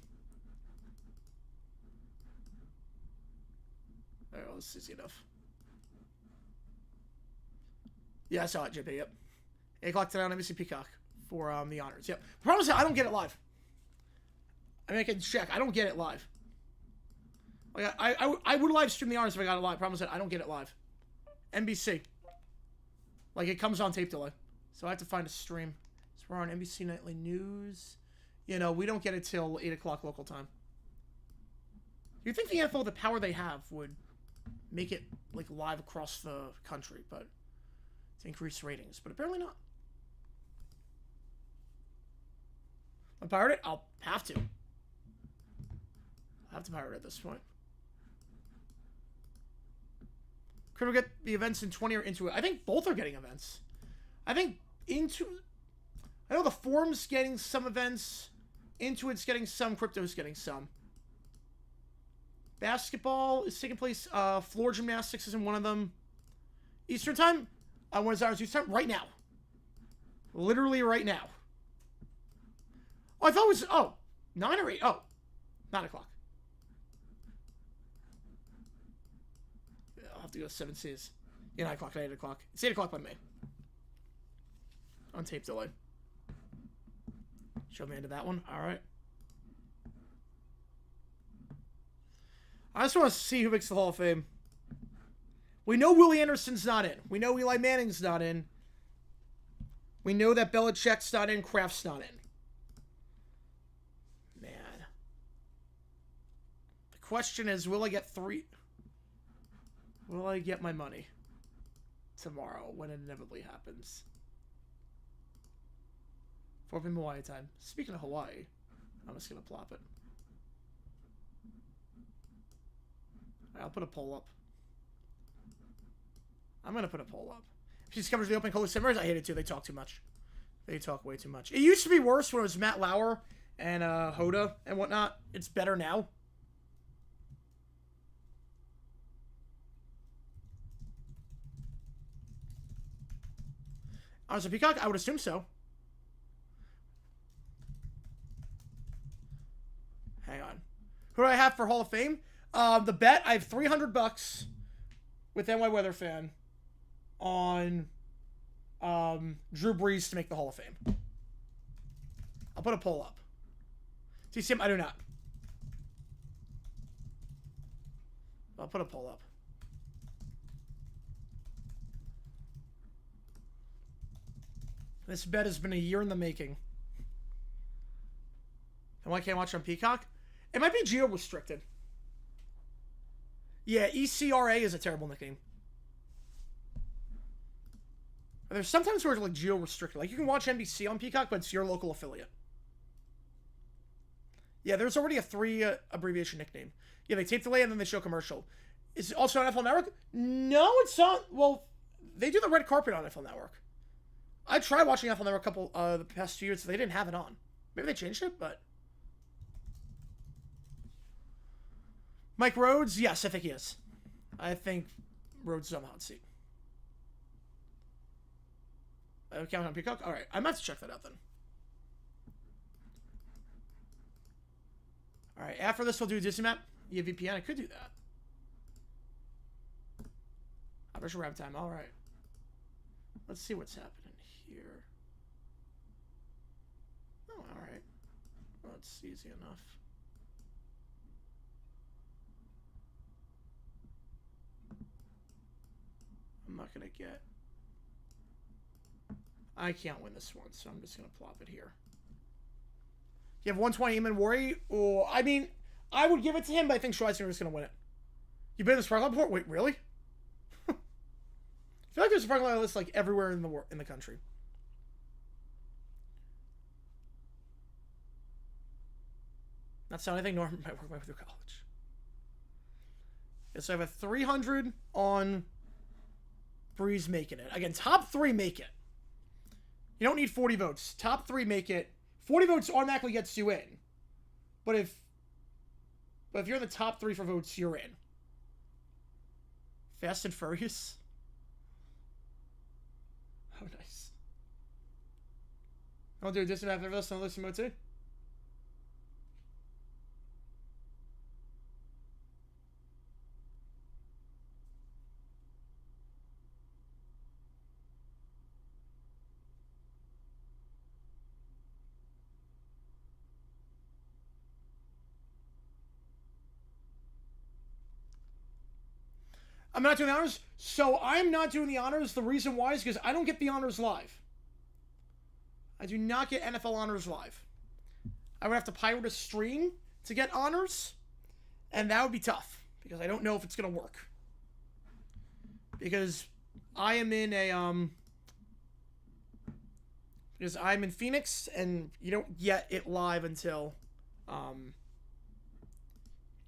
[SPEAKER 1] Alright, this is enough. Yeah, I saw it, JP, yep. 8 o'clock tonight on NBC Peacock for the honors. Yep. The problem is I don't get it live. I mean, I can check. I don't get it live. Like, I would live stream the honors if I got it live. Problem is that I don't get it live. NBC. Like, it comes on tape delay. So I have to find a stream. So we're on NBC Nightly News. You know, we don't get it till 8 o'clock local time. You'd think the NFL, the power they have, would make it, like, live across the country, but to increase ratings. But apparently not. I'll pirate it? I'll have to. I'll have to pirate it at this point. Could we get the events in 20 or into it? I think both are getting events. I think I know the Forum's getting some events. Intuit's getting some. Crypto's getting some. Basketball is taking place. Floor gymnastics is in one of them. Eastern time? When is ours Eastern time? Right now. Literally right now. Oh, I thought it was, 9 or 8. Oh, 9 o'clock. I'll have to go 7 C's. Yeah, 9 o'clock and 8 o'clock. It's 8 o'clock by me. On tape delay. Show me into that one. All right. I just want to see who makes the Hall of Fame. We know Willie Anderson's not in. We know Eli Manning's not in. We know that Belichick's not in. Kraft's not in. Man. The question is, will I get 3? Will I get my money tomorrow when it inevitably happens? 4 p.m. Hawaii time. Speaking of Hawaii, I'm just going to plop it. Right, I'll put a poll up. I'm going to put a poll up. If she covers the open Holy Simmers, I hate it too. They talk too much. They talk way too much. It used to be worse when it was Matt Lauer and Hoda and whatnot. It's better now. Honestly, Peacock, I would assume so. Hang on. Who do I have for Hall of Fame? The bet, I have $300 with NY Weather Fan on Drew Brees to make the Hall of Fame. I'll put a poll up. TCM, I do not. I'll put a poll up. This bet has been a year in the making. And why can't I watch on Peacock? It might be geo-restricted. Yeah, ECRA is a terrible nickname. There's sometimes where it's like geo-restricted. Like you can watch NBC on Peacock, but it's your local affiliate. Yeah, there's already a 3 abbreviation nickname. Yeah, they tape delay and then they show commercial. Is it also on NFL Network? No, it's not. Well, they do the red carpet on NFL Network. I tried watching NFL Network a couple the past 2 years, so they didn't have it on. Maybe they changed it, but Mike Rhodes, yes, I think he is. I think Rhodes is on the hot seat. Count on Peacock? Alright, I might have to check that out then. Alright, after this we'll do a Disney map. Yeah, VPN, I could do that. Average wrap time, alright. Let's see what's happening here. Oh, alright. Well, it's easy enough. I'm not gonna get... I can't win this one, so I'm just gonna plop it here. You have 120 Eamon Worry? Oh, I mean, I would give it to him, but I think Schweizer is gonna win it. You've been in the Sparkle before? Wait, really? I feel like there's a Sparkle list like everywhere in the country. Not sound anything. Norman might work my way through college. Yeah, so I have a 300 on Breeze making it. Again, top 3 make it. You don't need 40 votes. Top 3 make it. 40 votes automatically gets you in. But if you're in the top 3 for votes, you're in. Fast and Furious. Oh, nice. I'll do a distant after this on listen mode too. I'm not doing the honors. So I'm not doing the honors. The reason why is because I don't get the honors live. I do not get NFL honors live. I would have to pirate a stream to get honors. And that would be tough. Because I don't know if it's going to work. Because I am in a... Because I'm in Phoenix. And you don't get it live until...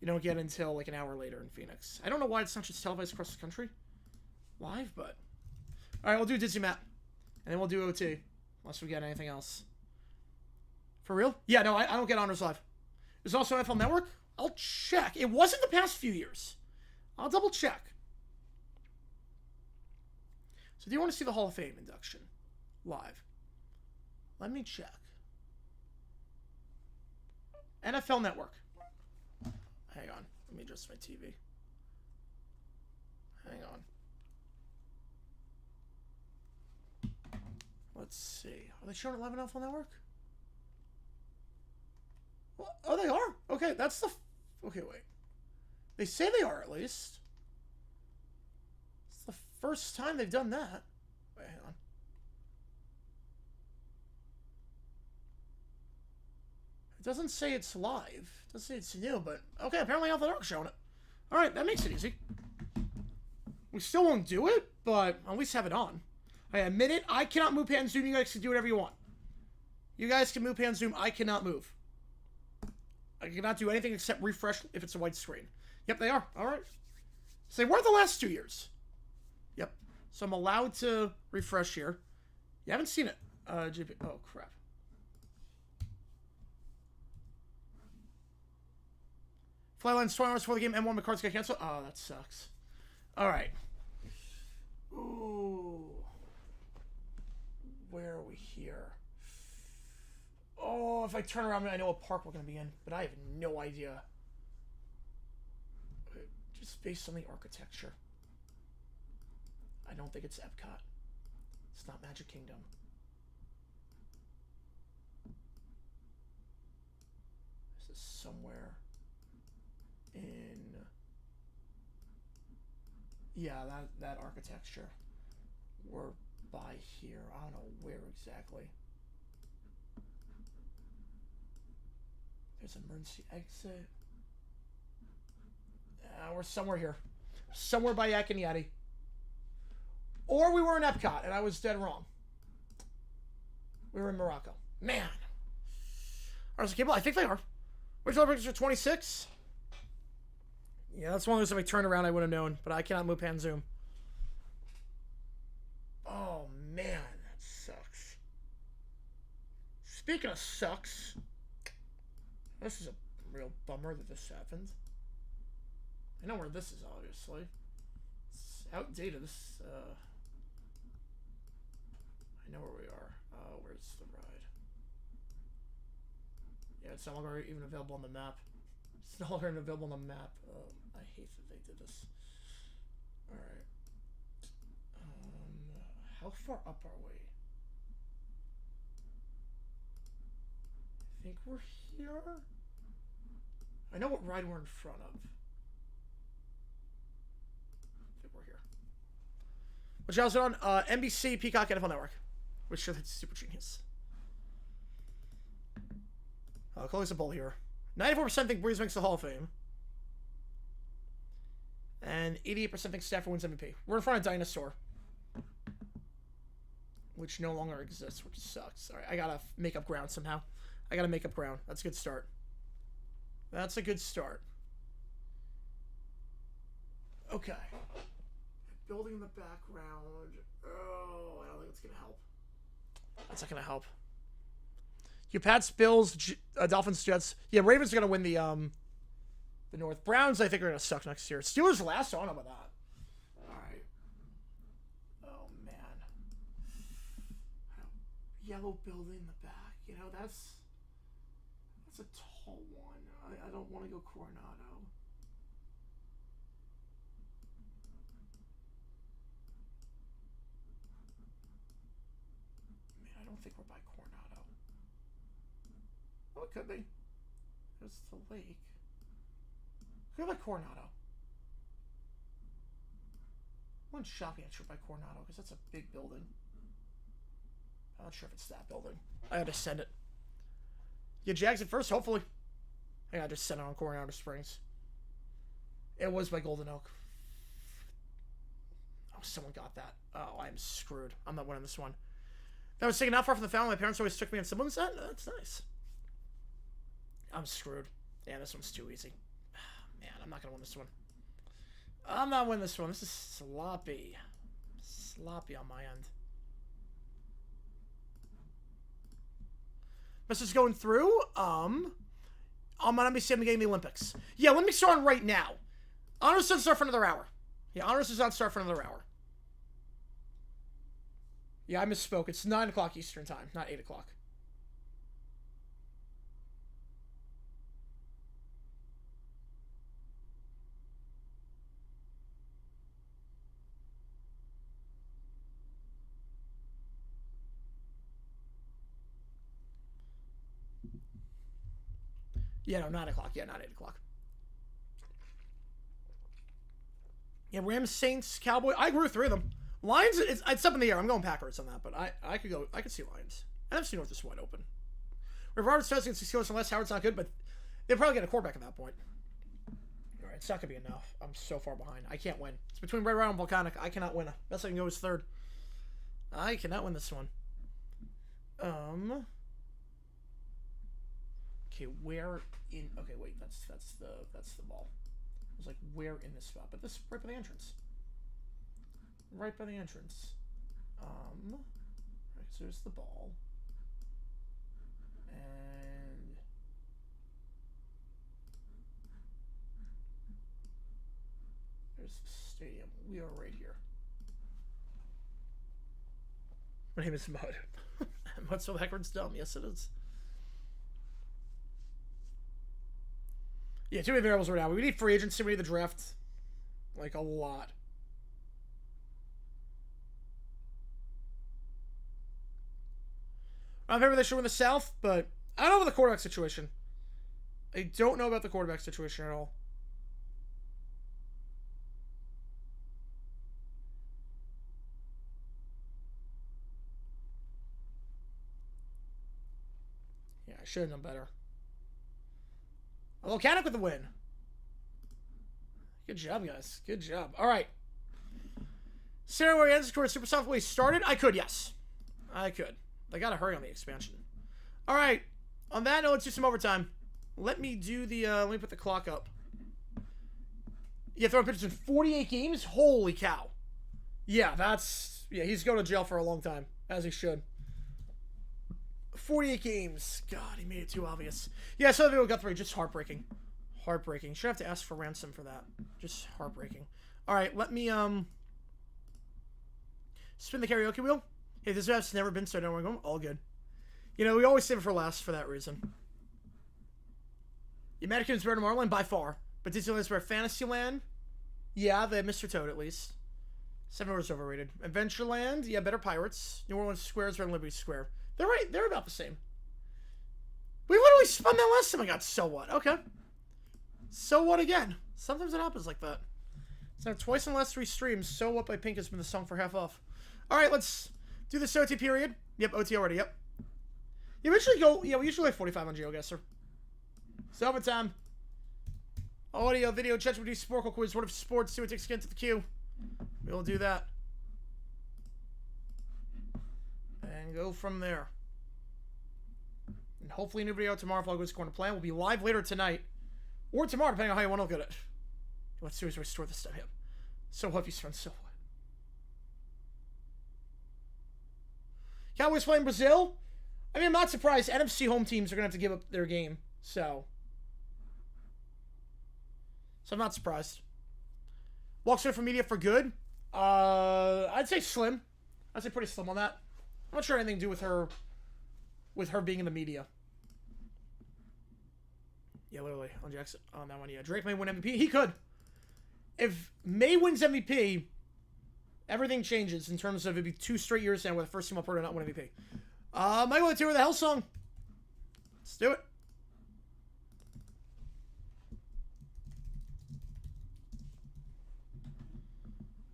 [SPEAKER 1] You don't get until like an hour later in Phoenix. I don't know why it's not just televised across the country live, but... Alright, we'll do Disney Map. And then we'll do OT. Unless we get anything else. For real? Yeah, no, I don't get honors live. There's also NFL Network. I'll check. It wasn't the past few years. I'll double check. So do you want to see the Hall of Fame induction live? Let me check. NFL Network. Hang on. Let me adjust my TV. Hang on. Let's see. Are they showing it live on NFL Network? Well, oh, they are? Okay, that's the... Okay, wait. They say they are, at least. first time they've done that. Wait, hang on. It doesn't say it's live. It doesn't say it's new, but okay, apparently Alpha Dark's showing it. Alright, that makes it easy. We still won't do it, but at least have it on. I admit it, I cannot move, pan, zoom. You guys can do whatever you want. You guys can move, pan, zoom. I cannot move. I cannot do anything except refresh if it's a white screen. Yep, they are. Alright. So they were the last 2 years. Yep. So I'm allowed to refresh here. You haven't seen it. GP. Oh, crap. Flyline's 20 hours before the game. M1, my cards got canceled. Oh, that sucks. Alright. Ooh. Where are we here? Oh, if I turn around, I know what park we're going to be in, but I have no idea. Just based on the architecture. I don't think it's Epcot. It's not Magic Kingdom. This is somewhere in... Yeah, that architecture. We're by here. I don't know where exactly. There's an emergency exit. We're somewhere here. Somewhere by Yak and Yeti. Or we were in Epcot, and I was dead wrong. We were in Morocco. Man. Alright, so I think they are. Original picture 26. Yeah, that's one of those if I turned around I would have known, but I cannot move, pan, zoom. Oh, man, that sucks. Speaking of sucks, this is a real bummer that this happened. I know where this is, obviously. It's outdated. This, I know where we are. Where's the ride? Yeah, it's no longer even available on the map. It's no longer available on the map. I hate that they did this. Alright. How far up are we? I think we're here? I know what ride we're in front of. I think we're here. What channel is it on? NBC, Peacock, NFL Network. Which sure that's super genius. Chloe's a bull here. 94% think Breeze makes the Hall of Fame. And 88% think Stafford wins MVP. We're in front of Dinosaur. Which no longer exists, which sucks. Alright, I gotta make up ground somehow. I gotta make up ground. That's a good start. That's a good start. Okay. Building in the background. Oh, I don't think it's gonna help. That's not gonna help. Your Pats, Bills, Dolphins, Jets. Yeah, Ravens are gonna win the North. Browns, I think, are gonna suck next year. Steelers last. I don't know about that. All right. Oh man. Yellow building in the back. You know that's a tall one. I don't want to go Coronado. Man, I don't think we're by Coronado. Oh, it could be. There's the lake. Could be by Coronado. I went shopping at by Coronado because that's a big building. I'm not sure if it's that building. I had to send it. Yeah, Jags at first, hopefully. I gotta just send it on Coronado Springs. It was by Golden Oak. Oh, someone got that. Oh, I'm screwed. I'm not winning this one. I was taken not far from the family. My parents always took me on siblings. That's nice. I'm screwed. Yeah, this one's too easy. Man, I'm not gonna win this one. I'm not winning this one. This is sloppy. Sloppy on my end. Message going through. I'm on NBC in the game of the Olympics. Yeah, let me start on right now. Honors doesn't start for another hour. Yeah, Honors does not start for another hour. Yeah, I misspoke. It's 9 o'clock Eastern time, not 8 o'clock. Yeah, no, 9 o'clock. Yeah, not 8 o'clock. Yeah, Rams, Saints, Cowboys. I agree with 3 of them. Lions, it's up in the air. I'm going Packers on that, but I could see Lions. NFC North is wide open. Rivard starts against the Steelers unless Howard's not good, but they'll probably get a quarterback at that point. All right, it's not going to be enough. I'm so far behind. I can't win. It's between Red Round and Volcanic. I cannot win. Best I can go is 3rd. I cannot win this one. Okay, where in... Okay, wait. That's the ball. I was like, where in this spot? But this right by the entrance. Right by the entrance. Right, so there's the ball. And there's the stadium. We are right here. My name is Mud. Mud so backwards dumb. Yes, it is. Yeah, too many variables right now. We need free agency. We need the draft. Like, a lot. I'm happy they should win the South, but I don't know about the quarterback situation. I don't know about the quarterback situation at all. Yeah, I should have done better. Volcanic with the win. Good job, guys. Good job. All right. Sarah, where ends scored Super Soft Way started? I could, yes. I could. They gotta hurry on the expansion. All right. On that note, let's do some overtime. Let me do the. Let me put the clock up. Yeah, throwing pitches in 48 games. Holy cow. Yeah, that's. Yeah, he's going to jail for a long time, as he should. 48 games. God, he made it too obvious. Yeah, so the video got 3. Just heartbreaking. Heartbreaking. Should have to ask for ransom for that. Just heartbreaking. All right, let me spin the karaoke wheel. Hey, this app's never been started. We're going all good. You know, we always save it for last for that reason. Yeah, Magic is better than Tomorrowland by far, but Disneyland's better. Fantasyland, yeah, they have Mr. Toad at least. 7 Hours overrated. Adventureland, yeah, better Pirates. New Orleans Square is better than Liberty Square. They're right. They're about the same. We literally spun that last time I got So What. Okay. So What again. Sometimes it happens like that. So twice in the last 3 streams, So What by Pink has been the song for half off. All right, let's do this OT period. Yep, OT already, yep. You usually go, yeah, we usually have 45 on GeoGuessr. So overtime. Audio, video, ChatGPT, Sporkle quiz, what if sports, see what takes again to the queue. We'll do that. And go from there. And hopefully a new video tomorrow if all goes according to plan. We'll be live later tonight. Or tomorrow, depending on how you want to look at it. Let's see if we restore this stuff here. So what if you spend So What? Cowboys playing Brazil? I mean, I'm not surprised. NFC home teams are going to have to give up their game. So I'm not surprised. Walks away from media for good? I'd say slim. I'd say pretty slim on that. I'm not sure anything to do with her being in the media. Yeah, literally. On Jackson, on that one, yeah. Drake may win MVP. He could. If May wins MVP, everything changes in terms of it'd be 2 straight years now with the first team upper to not win MVP. Michael, let's hear with the Hell Song. Let's do it.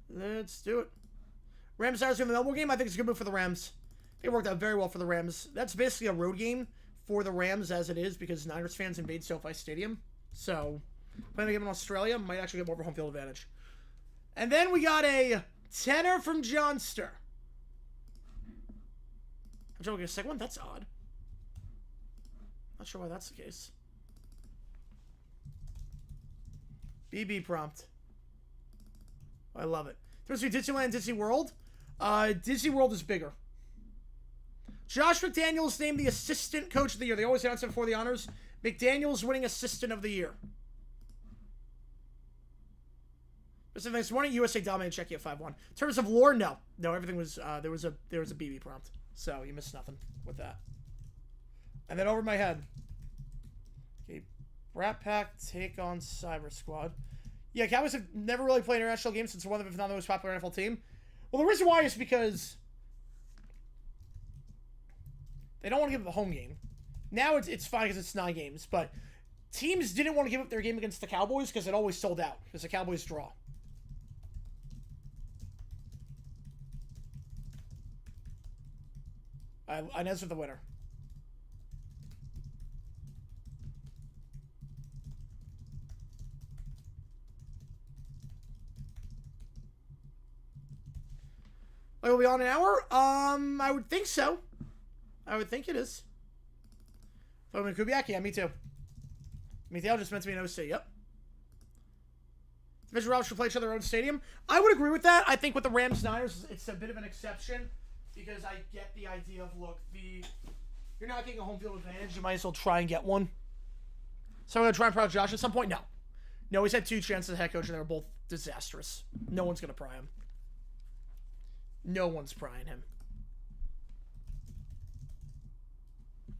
[SPEAKER 1] Let's do it. Rams Stars in the Melbourne game. I think it's a good move for the Rams. I think it worked out very well for the Rams. That's basically a road game for the Rams as it is because Niners fans invade SoFi Stadium. So, playing the game in Australia might actually get more of a home field advantage. And then we got a tenner from Johnster. I'm trying to get a second one. That's odd. Not sure why that's the case. BB prompt. I love it. There's Disneyland, Disney World. Disney World is bigger. Josh McDaniels named the assistant coach of the year. They always announce it before the honors. McDaniels winning assistant of the year. This morning, USA dominated Czechia 5-1. In terms of lore, no, everything was there was a BB prompt, so you missed nothing with that. And then over my head, okay, Rat Pack take on Cyber Squad. Yeah, Cowboys have never really played international games since one of them is not the most popular NFL team. Well, the reason why is because they don't want to give up the home game. Now it's fine because it's 9 games, but teams didn't want to give up their game against the Cowboys because it always sold out because the Cowboys draw. Inez with the winner. Will be on an hour? I would think so. I would think it is. Fomen Kubiak? Yeah, me too. Mithiel just meant to be an OC, yep. Division rivals should play each other in their own stadium. I would agree with that. I think with the Rams-Niners, it's a bit of an exception because I get the idea of, look, you're not getting a home field advantage. You might as well try and get one. So I'm going to try and pry Josh at some point? No. No, he's had 2 chances as head coach, and they were both disastrous. No one's going to pry him. No one's prying him.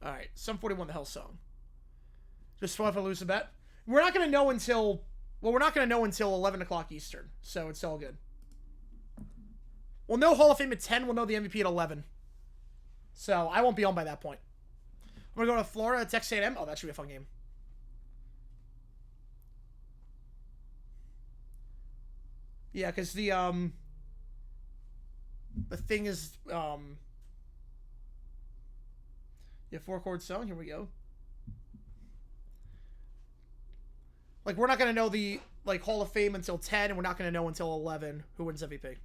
[SPEAKER 1] All right, Sum 41, the hell song. Just fun if I lose a bet. We're not going to know until... Well, we're not going to know until 11 o'clock Eastern, so it's all good. We'll know Hall of Fame at 10. We'll know the MVP at 11. So I won't be on by that point. I'm going to go to Florida, Texas A&M. Oh, that should be a fun game. Yeah, because the thing is, yeah, 4-chord song. Here we go. Like, we're not going to know the, like, Hall of Fame until 10, and we're not going to know until 11 who wins MVP.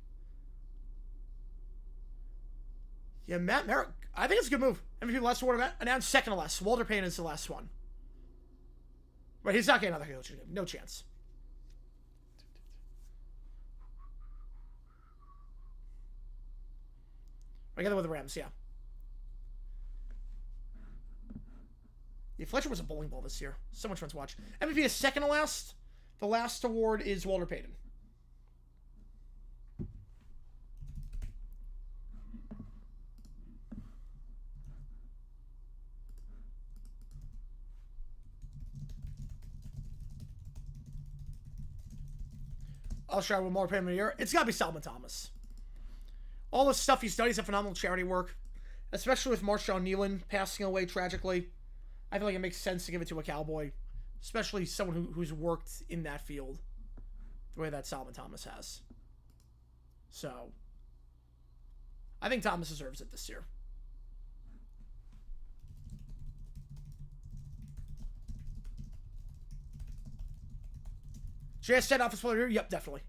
[SPEAKER 1] Yeah, Matt Merrick. I think it's a good move. MVP last award event. Announced second to last. Walter Payton is the last one. But he's not getting another coaching game. No chance. Together with the Rams, yeah. Yeah, Fletcher was a bowling ball this year. So much fun to watch. MVP is second to last. The last award is Walter Payton. I'll try one more Payton a year. It's got to be Solomon Thomas. All the stuff he's done, he's a phenomenal charity work. Especially with Marshawn Nealon passing away tragically. I feel like it makes sense to give it to a Cowboy. Especially someone who's worked in that field. The way that Solomon Thomas has. So, I think Thomas deserves it this year. JS said office player here? Yep, definitely.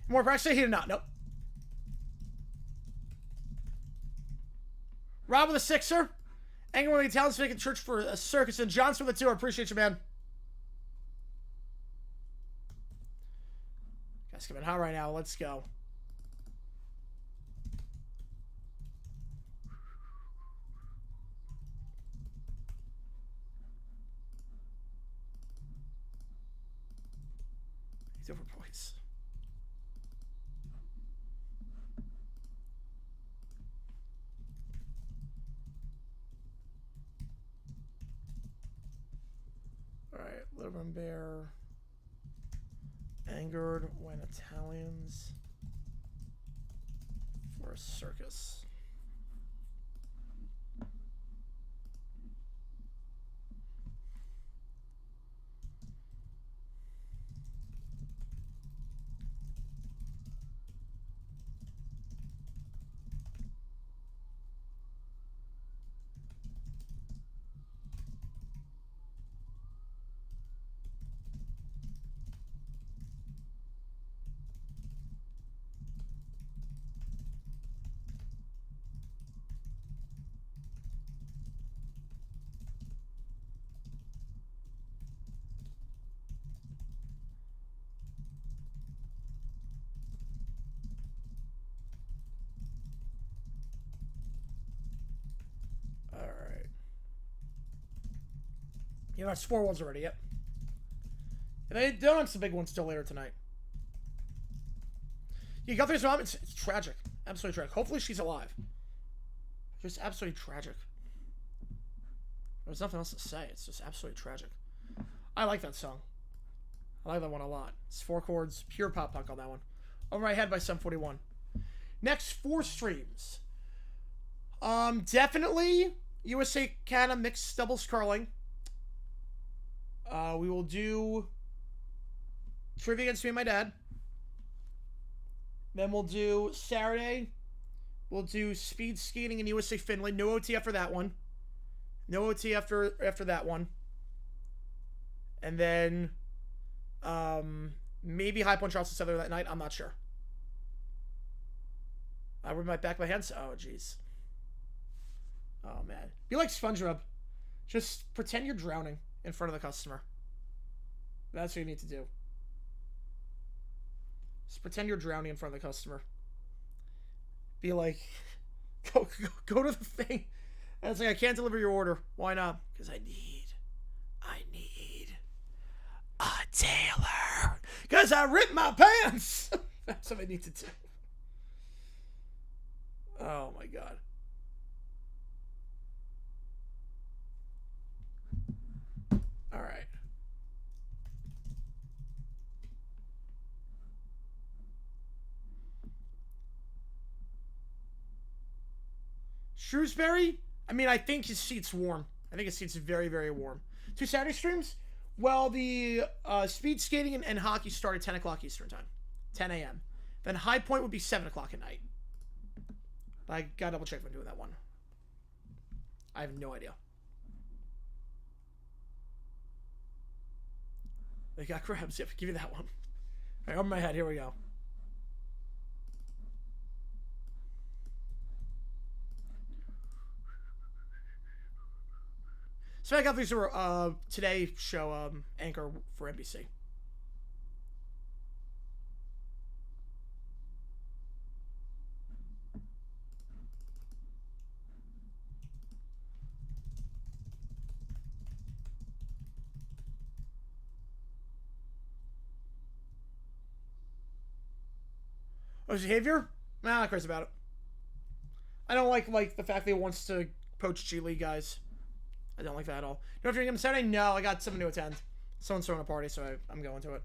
[SPEAKER 1] More practice? He did not. Nope. Rob with a 6er. Angry with talents making church for a circus. And Johnson with a 2. I appreciate you, man. Guys, coming hot right now. Let's go. He's over, boys. Alright, Liver and Bear. Angered when Italians for a circus. You know, that's 4 ones already, yep. And they don't have some big ones still later tonight. You got Guthrie's mom, it's tragic. Absolutely tragic. Hopefully she's alive. Just absolutely tragic. There's nothing else to say. It's just absolutely tragic. I like that song. I like that one a lot. It's 4 chords, pure pop punk on that one. Over my head by Sum 41. Next 4 streams. Definitely USA Canada mixed doubles curling. We will do trivia against me and my dad. Then we'll do Saturday. We'll do speed skating in USA Finland. No OT after that one. No OT after that one. And then maybe High Point Charleston Southern that night. I'm not sure. I rub my back of my hands. Oh, jeez. Oh, man. Be like SpongeBob. Just pretend you're drowning in front of the customer. That's what you need to do. Just pretend you're drowning in front of the customer. Be like, go to the thing. And it's like, I can't deliver your order. Why not? Because I need a tailor. Because I ripped my pants. That's what I need to do. Oh my God. All right. Shrewsbury? I mean, I think his seat's warm. I think his seat's very, very warm. 2 Saturday streams? Well, the speed skating and hockey start at 10 o'clock Eastern time. 10 a.m. Then High Point would be 7 o'clock at night. But I gotta double check if I'm doing that one. I have no idea. They got crabs. Yep, give you that one. All right, over my head. Here we go. So I got these were Today show anchor for NBC. Oh, his behavior? Nah, I'm not crazy about it. I don't like the fact that he wants to poach G League guys. I don't like that at all. You don't have to drink him Saturday? No, I got someone to attend. Someone's throwing a party, so I'm going to it.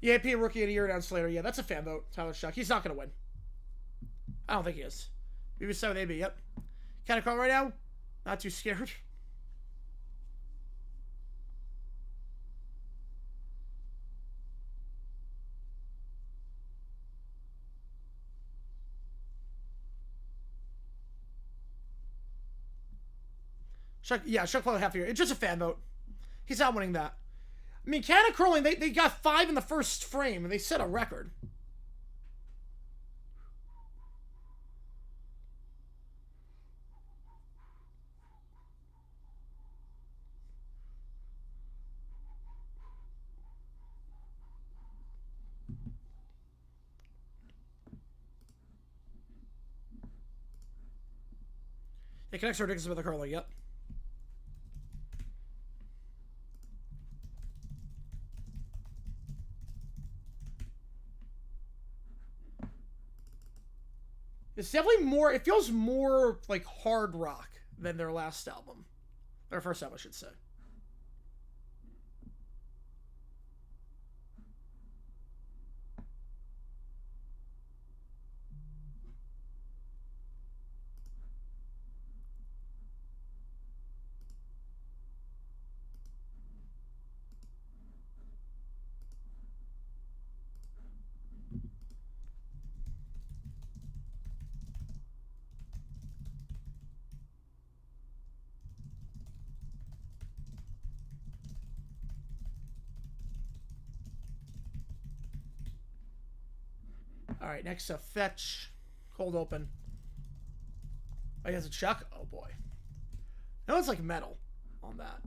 [SPEAKER 1] Yeah, AP Rookie of the Year down Slater. Yeah, that's a fan vote. Tyler Shuck. He's not going to win. I don't think he is. Maybe so with AB. Yep. Can I call right now? Not too scared. Shuck, yeah, Shuck probably half a year. It's just a fan vote. He's not winning that. I mean, Canada Curling, they got 5 in the first frame, and they set a record. It connects ridiculous with the curling, yep. It's definitely more, it feels more like hard rock than their last album. Their first album, I should say. All right, next up, fetch, cold open. I guess it's Chuck. Oh boy, no, it's like metal on that.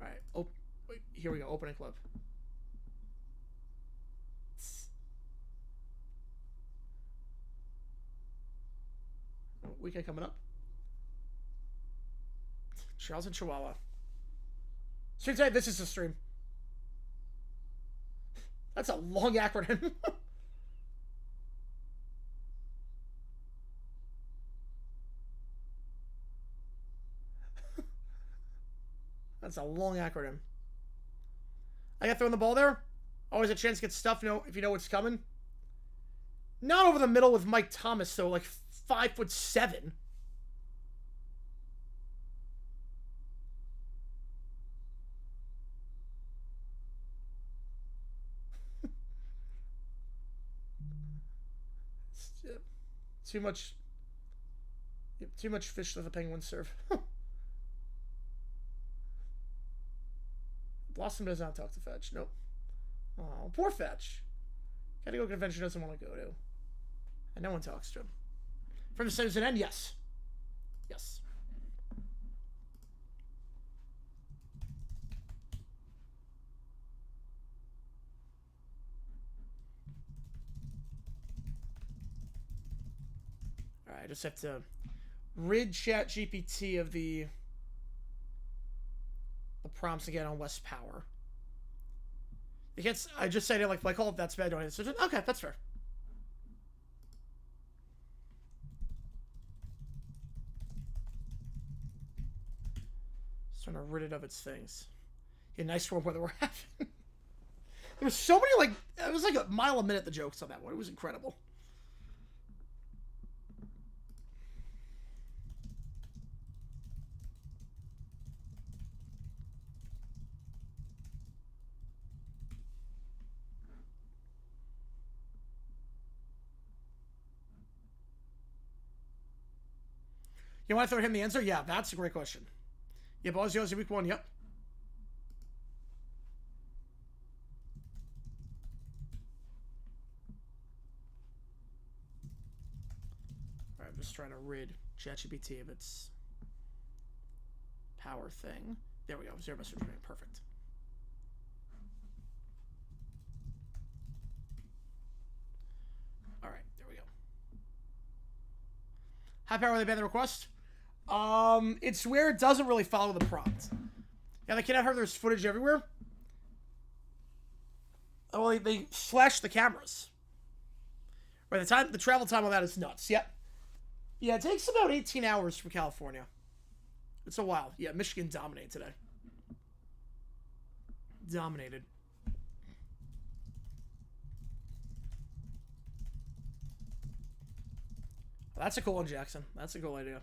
[SPEAKER 1] All right, oh, wait, here we go. Opening clip. weekend coming up. Charles and Chihuahua. Stream tonight, this is the stream. That's a long acronym. That's a long acronym. I got throwing the ball there. Always a chance to get stuff, if you know what's coming. Not over the middle with Mike Thomas, though, like 5'7". Too much fish that the Penguins serve. Blossom does not talk to Fetch. Nope. Oh, poor Fetch. Gotta go to a convention he doesn't want to go to. And no one talks to him. From the Citizen End, yes. Yes. Alright, I just have to rid ChatGPT of the prompts again on West Power. You can't, I just said it like I call it that's bad. Don't I? Okay, that's fair. Just trying to rid it of its things. Yeah, nice warm weather we're having. There was so many, like, it was like a mile a minute, the jokes on that one. It was incredible. You want to throw him the answer? Yeah, that's a great question. Yep, Aussies week 1, yep. Alright, I'm just trying to rid ChatGPT of its power thing. There we go, 0 message rate, perfect. Alright, there we go. High power, they ban the request? It's where it doesn't really follow the prompt. Yeah, they cannot have there's footage everywhere. Oh, well, they slash the cameras. Right, the travel time on that is nuts. Yep. Yeah, it takes about 18 hours from California. It's a while. Yeah, Michigan dominated today. Dominated. That's a cool one, Jackson. That's a cool idea.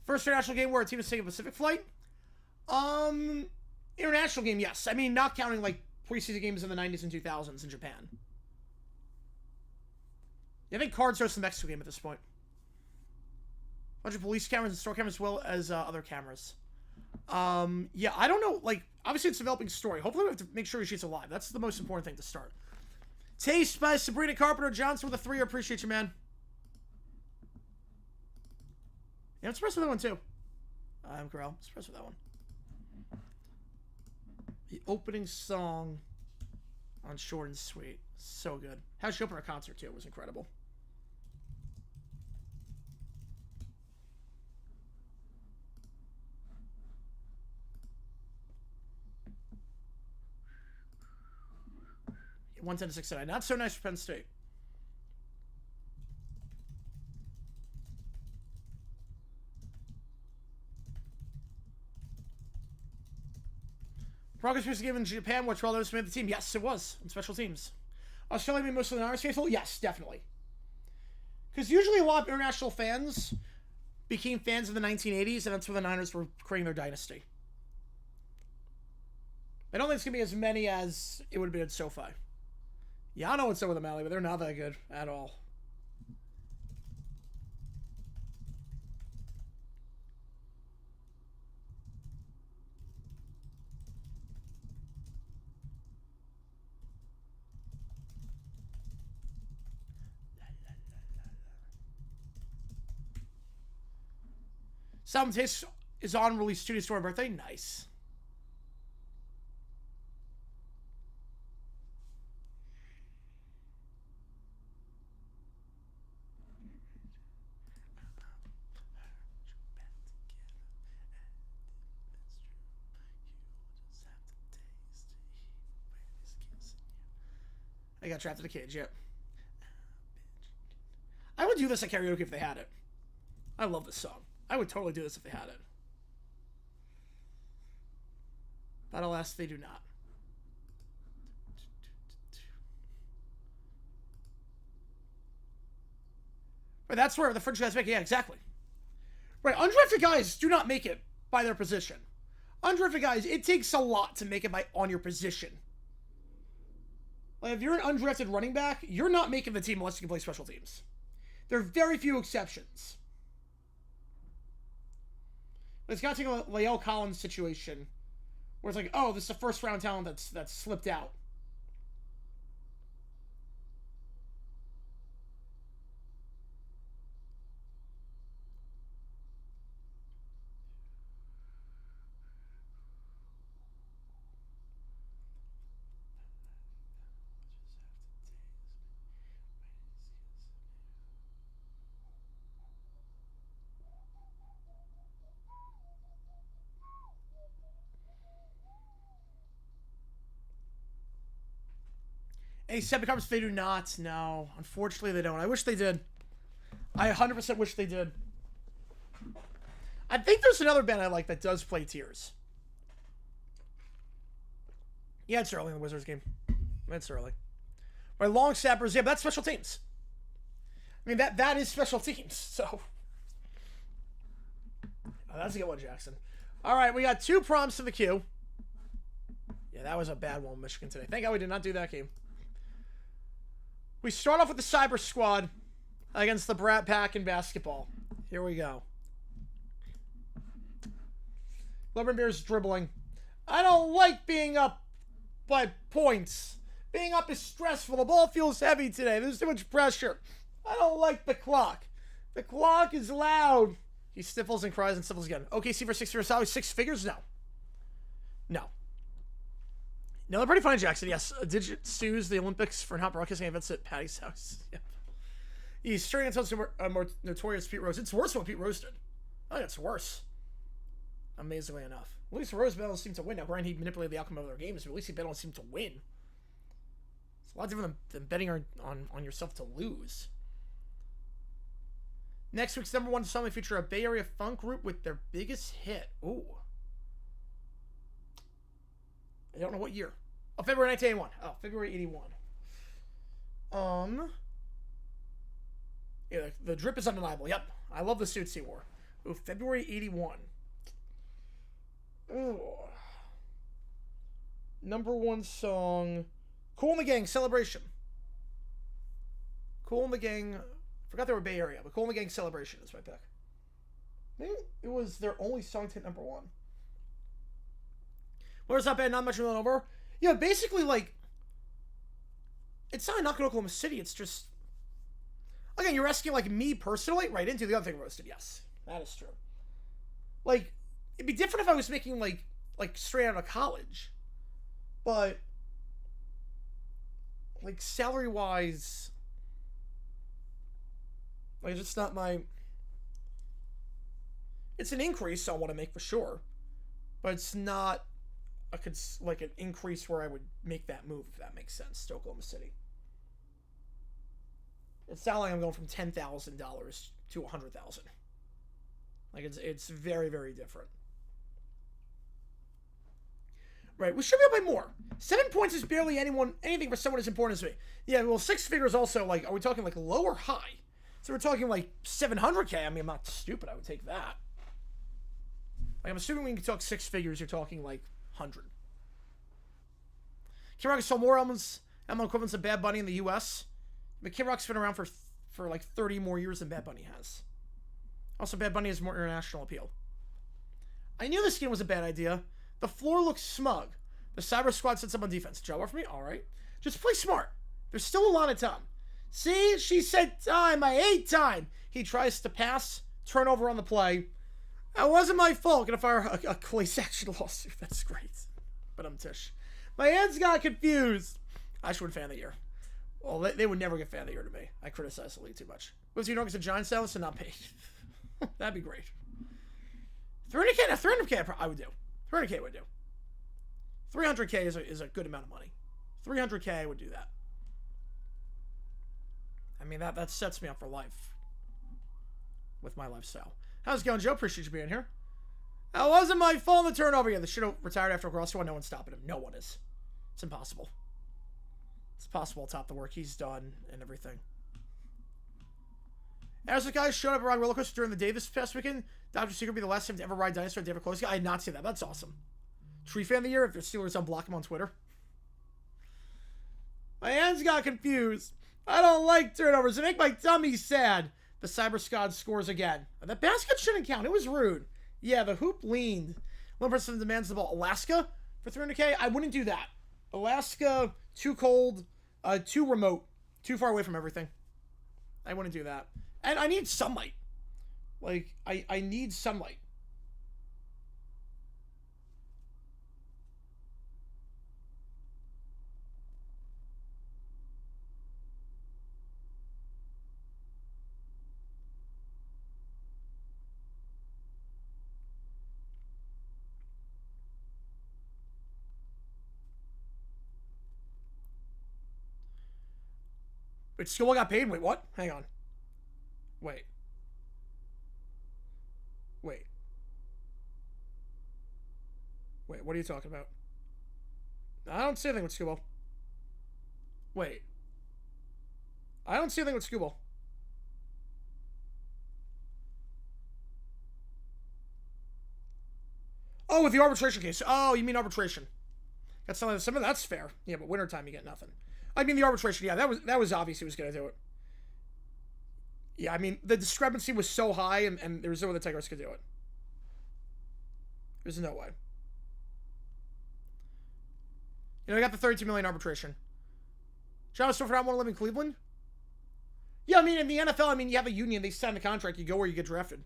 [SPEAKER 1] First international game where a team is taking a Pacific flight? International game, yes. I mean, not counting, like, preseason games in the 90s and 2000s in Japan. Yeah, I think cards host the Mexico game at this point. A bunch of police cameras and store cameras as well as other cameras. Yeah, I don't know. Like, obviously it's a developing story. Hopefully we have to make sure she's alive. That's the most important thing to start. Taste by Sabrina Carpenter Johnson with a 3. I appreciate you, man. Yeah, I'm surprised with that one, too. I'm Corral. Surprised with that one. The opening song on Short and Sweet. So good. How she opened her concert, too. It was incredible. Yeah, 110 to 69. Not so nice for Penn State. Progress was given in Japan, which all those made the team. Yes, it was. In special teams. Australia being mostly non-Irish faithful? Yes, definitely. Because usually a lot of international fans became fans of the 1980s, and that's when the Niners were creating their dynasty. I don't think it's going to be as many as it would have been at SoFi. Yeah, I know what's up with them, Alley, but they're not that good at all. Salmon Taste is on release 2 days to my birthday. Nice. I got trapped in a cage, yep. I would do this at karaoke if they had it. I love this song. I would totally do this if they had it. But alas, they do not. But that's where the fringe guys make it. Yeah, exactly. Right, undrafted guys do not make it by their position. Undrafted guys, it takes a lot to make it on your position. Like, if you're an undrafted running back, you're not making the team unless you can play special teams. There are very few exceptions. It's got to take a Lael Collins situation where it's like, oh, this is a first-round talent that's slipped out. Hey, Seven Cups, they do not. No, unfortunately they don't. I wish they did. I 100% wish they did. I think there's another band I like that does play tiers. Yeah, it's early in the Wizards game. It's early. My long snappers, yeah, but that's special teams. I mean, that is special teams, so. Oh, that's a good one, Jackson. All right, we got 2 prompts to the queue. Yeah, that was a bad one, Michigan today. Thank God we did not do that game. We start off with the Cyber Squad against the Brat Pack in basketball. Here we go. Lebanon Bears dribbling. I don't like being up by points. Being up is stressful. The ball feels heavy today. There's too much pressure. I don't like the clock. The clock is loud. He sniffles and cries and sniffles again. OKC for 6 figures. Salary 6 figures? No. No. No, they're pretty funny, Jackson. Yes, Digit sues the Olympics for not broadcasting events at Patty's house. Yeah. He's straight into a more notorious Pete Rose. It's worse than what Pete Rose did. I think it's worse. Amazingly enough. At least Rose Bell seemed to win. Now, granted, he manipulated the outcome of their games, but at least he bet on seemed to win. It's a lot different than betting on yourself to lose. Next week's number 1 song will feature a Bay Area funk group with their biggest hit. Ooh. I don't know what year. Oh, February 1981. Oh, February 81. Yeah, the drip is undeniable. Yep. I love the suits he wore. Ooh, February 81. Ooh. Number 1 song. Kool and the Gang, Celebration. Kool and the Gang. Forgot they were Bay Area, but Kool and the Gang, Celebration is my pick. Maybe it was their only song to hit number 1. Where's that bad? Not much going over. Yeah, basically, like, it's not a knock at Oklahoma City. It's just, again, you're asking, like, me personally, right? Into the other thing roasted. Yes, that is true. Like, it'd be different if I was making, like straight out of college. But, like, salary-wise, like, it's just not my, it's an increase I want to make for sure. But it's not like an increase where I would make that move, if that makes sense, to Oklahoma City. It's not like I'm going from $10,000 to $100,000. Like, it's very, very different. Right, we should be up by more. 7 points is barely anything for someone as important as me. Yeah, well, 6 figures also, like, are we talking, like, low or high? So we're talking, like, 700K. I mean, I'm not stupid. I would take that. Like, I'm assuming when you talk 6 figures, you're talking, like, 100. Kid Rock has sold more album equivalents of Bad Bunny in the U.S. But Kid Rock's been around for like 30 more years than Bad Bunny has. Also, Bad Bunny has more international appeal. I knew this game was a bad idea. The floor looks smug. The Cyber Squad sets up on defense. Job for me? All right. Just play smart. There's still a lot of time. See? She said time. I hate time. He tries to pass. Turnover on the play. That wasn't my fault. Gonna fire a class action lawsuit. That's great. But I'm Tish. My hands got confused. I should win fan of the year. Well, they would never get fan of the year to me. I criticize the league too much. Was you know it's a Giants Dallas and not paid? That'd be great. 300K. Now 300K I would do. 300K would do. 300K is a good amount of money. 300K would do that. I mean, that sets me up for life. With my lifestyle. How's it going, Joe? Appreciate you being here. That wasn't my fault in the turnover. Yeah, they should have retired after a cross one. No one's stopping him. No one is. It's impossible. It's possible to top the work he's done and everything. As the guy showed up around roller coaster during the Davis past weekend, Dr. Secret be the last time to ever ride dinosaur. David Klosky. I did not see that. That's awesome. Tree fan of the year. If the Steelers unblock him on Twitter. My hands got confused. I don't like turnovers. They make my tummy sad. The Cyber Scod scores again. That basket shouldn't count. It was rude. Yeah, the hoop leaned. One person demands the ball. Alaska for 300K? I wouldn't do that. Alaska, too cold, too remote, too far away from everything. I wouldn't do that. And I need sunlight. Like, I need sunlight. Wait, Skill got paid? Wait, what? Hang on. Wait. Wait. Wait, what are you talking about? I don't see anything with Scuba. Wait. I don't see anything with Scuba. Oh, with the arbitration case. Oh, you mean arbitration. That's some of that's fair. Yeah, but wintertime you get nothing. I mean the arbitration, yeah, that was obvious he was gonna do it. Yeah, I mean the discrepancy was so high and there was no way the Tigers could do it. There's no way. You know, I got the $32 million arbitration. John Stofford, I want to live in Cleveland. Yeah, I mean in the NFL, I mean you have a union, they sign the contract, you go where you get drafted.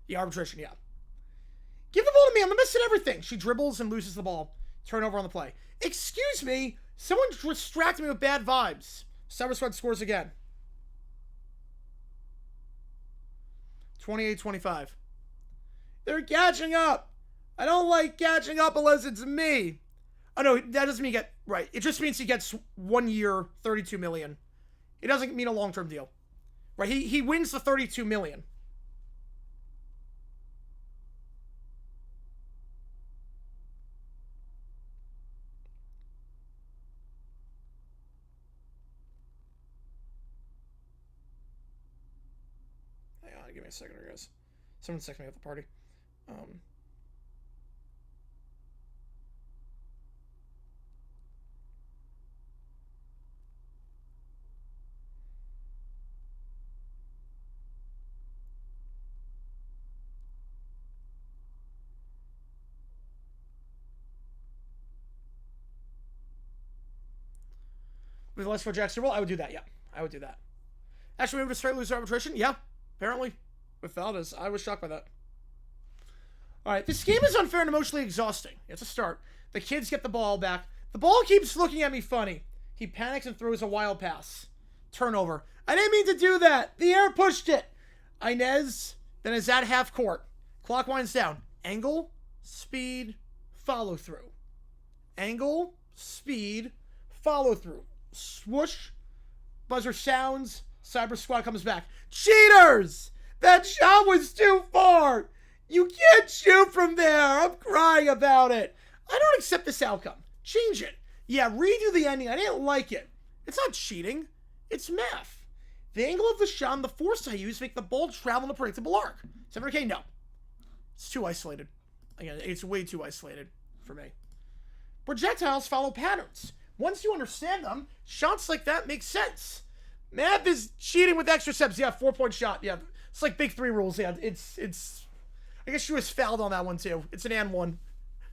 [SPEAKER 1] The arbitration, yeah. Give the ball to me. I'm missing everything. She dribbles and loses the ball. Turnover on the play. Excuse me. Someone distracted me with bad vibes. Cyber Squad scores again. 28-25. They're catching up. I don't like catching up unless it's me. Oh, no, that doesn't mean he right. It just means he gets 1 year, $32 million. It doesn't mean a long-term deal. Right? He wins the $32 million. Give me a second here, guys. Someone's texting me at the party. With less for Jackson, well, I would do that, yeah. I would do that. Actually, we would straight lose arbitration? Yeah, apparently. With Valdez, I was shocked by that. Alright, this game is unfair and emotionally exhausting. It's a start. The kids get the ball back. The ball keeps looking at me funny. He panics and throws a wild pass. Turnover. I didn't mean to do that. The air pushed it. Inez then is at half court. Clock winds down. Angle, speed, follow through. Angle, speed, follow through. Swoosh. Buzzer sounds. Cyber Squad comes back. Cheaters! That shot was too far. You can't shoot from there. I'm crying about it. I don't accept this outcome. Change it. Yeah, redo the ending. I didn't like it. It's not cheating. It's math. The angle of the shot and the force I use make the ball travel in a predictable arc. 700K? No. It's too isolated. Again, it's way too isolated for me. Projectiles follow patterns. Once you understand them, shots like that make sense. Math is cheating with extra steps. Yeah, 4-point shot. Yeah. It's like big three rules. Yeah, it's. I guess she was fouled on that one too. It's an and one.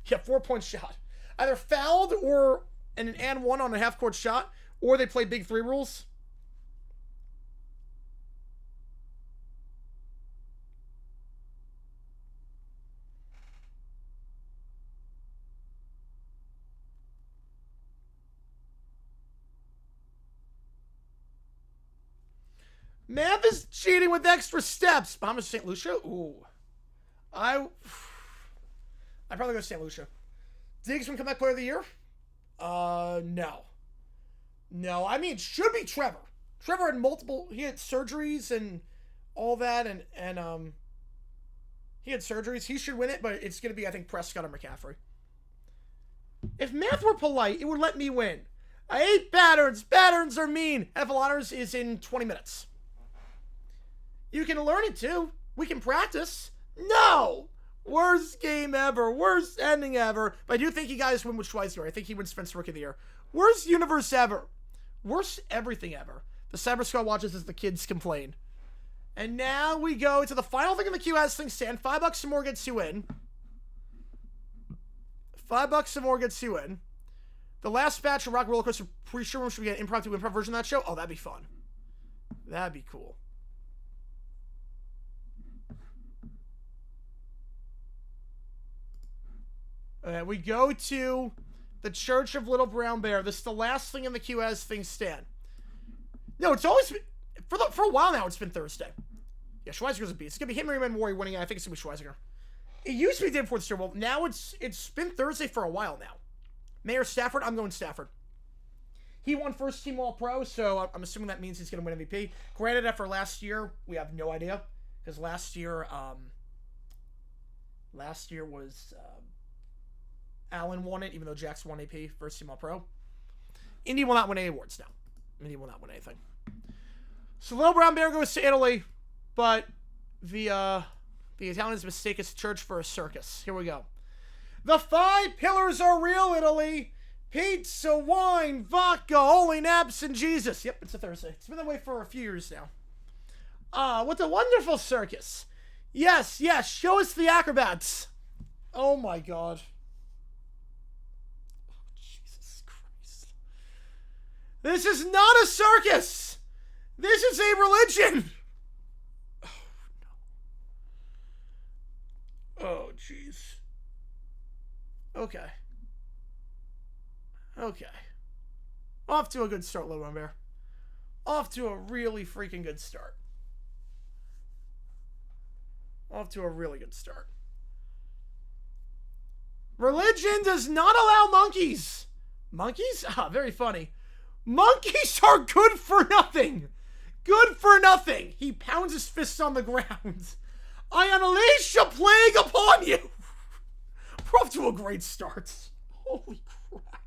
[SPEAKER 1] Yeah, 4-point shot. Either fouled or and an and one on a half-court shot, or they play big three rules. Math is cheating with extra steps. Bahamas, St. Lucia? Ooh. I'd probably go St. Lucia. Diggs from comeback player of the year? No. No, I mean, it should be Trevor. Trevor had he had surgeries and all that, and he had surgeries. He should win it, but it's going to be, I think, Prescott or McCaffrey. If math were polite, it would let me win. I hate patterns. Patterns are mean. NFL Honors is in 20 minutes. You can learn it too. We can practice. No! Worst game ever. Worst ending ever. But I do think you guys win with Schweizer. I think he wins Spencer Rookie of the Year. Worst universe ever. Worst everything ever. The Cyber Squad watches as the kids complain. And now we go to the final thing in the queue as things stand. $5 and more gets you in. $5 and more gets you in. The last batch of Rock Roller Coaster pre-show room, should we get an impromptu improv version of that show? Oh, that'd be fun. That'd be cool. We go to the Church of Little Brown Bear. This is the last thing in the queue as things stand. No, it's always been, for a while now, it's been Thursday. Yeah, Schweizer's a beast. It's going to be him or Mori winning. I think it's going to be Schweizer. It used to be day before the Super Bowl. Now it's been Thursday for a while now. Mayor Stafford, I'm going Stafford. He won first team All-Pro, so I'm assuming that means he's going to win MVP. Granted, after last year, we have no idea. Because last year was... Allen won it, even though Jackson won AP, first team All-Pro. Indy will not win any awards now. Indy will not win anything. So Little Brown Bear goes to Italy, but the Italians mistake his church for a circus. Here we go. The 5 pillars are real, Italy. Pizza, wine, vodka, holy naps, and Jesus. Yep, it's a Thursday. It's been that way for a few years now. What a wonderful circus. Yes, yes, show us the acrobats. Oh my God. This is not a circus! This is a religion! Oh, no. Oh, jeez. Okay. Okay. Off to a good start, Little Brown Bear. Off to a really freaking good start. Off to a really good start. Religion does not allow monkeys. Monkeys? Ah, very funny. Monkeys are good for nothing. Good for nothing. He pounds his fists on the ground. I unleash a plague upon you. We're off to a great start. Holy crap.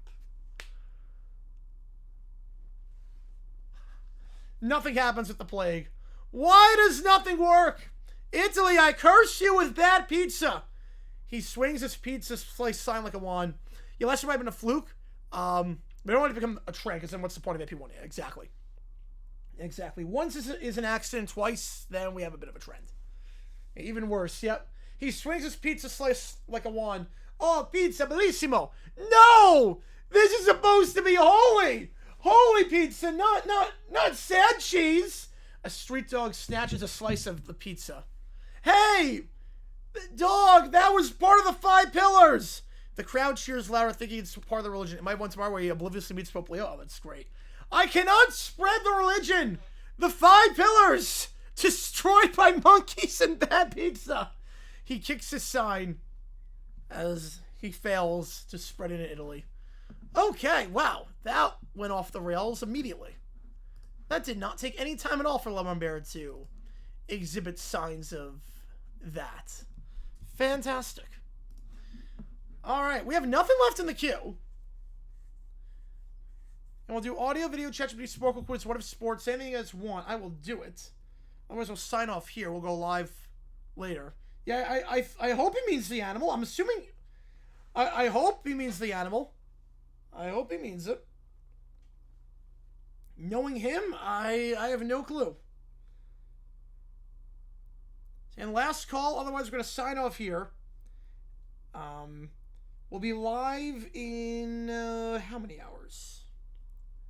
[SPEAKER 1] Nothing happens with the plague. Why does nothing work? Italy, I curse you with bad pizza. He swings his pizza slice sign like a wand. Yeah, last year might have been a fluke. We don't want to become a trend, because then what's the point of AP1? Yeah, exactly. Exactly. Once is an accident, twice, then we have a bit of a trend. Even worse, yep. He swings his pizza slice like a wand. Oh, pizza bellissimo. No! This is supposed to be holy! Holy pizza, not sad cheese! A street dog snatches a slice of the pizza. Hey! Dog, that was part of the 5 pillars! The crowd cheers louder, thinking it's part of the religion. It might one tomorrow where he obliviously meets Pope Leo. Oh, that's great. I cannot spread the religion! The 5 pillars! Destroyed by monkeys and bad pizza! He kicks his sign as he fails to spread it in Italy. Okay, wow. That went off the rails immediately. That did not take any time at all for Lemon Bear to exhibit signs of that. Fantastic. Alright, we have nothing left in the queue. And we'll do audio, video, ChatGPT, Sporkle Quiz, What If Sports, anything you guys want, I will do it. Otherwise, we'll sign off here. We'll go live later. Yeah, I hope he means the animal. I'm assuming... I hope he means the animal. I hope he means it. Knowing him, I have no clue. And last call, otherwise we're going to sign off here. We'll be live in how many hours?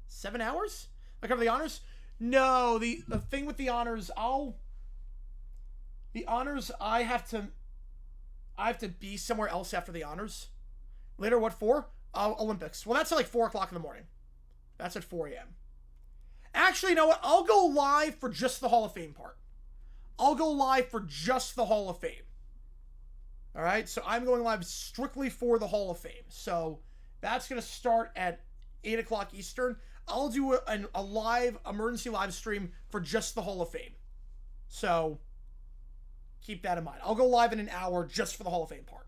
[SPEAKER 1] 7 hours? I cover the honors? No, the thing with the honors, I have to be somewhere else after the honors. Later, what for? Olympics. Well, that's at like 4 o'clock in the morning. That's at 4 a.m. Actually, you know what? I'll go live for just the Hall of Fame part. I'll go live for just the Hall of Fame. All right, so I'm going live strictly for the Hall of Fame. So that's going to start at 8 o'clock Eastern. I'll do a live, emergency live stream for just the Hall of Fame. So keep that in mind. I'll go live in an hour just for the Hall of Fame part.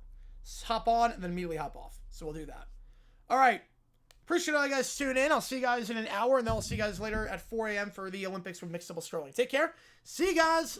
[SPEAKER 1] Hop on and then immediately hop off. So we'll do that. All right. Appreciate all you guys tuning in. I'll see you guys in an hour, and then I'll see you guys later at 4 a.m. for the Olympics with mixed double scrolling. Take care. See you guys.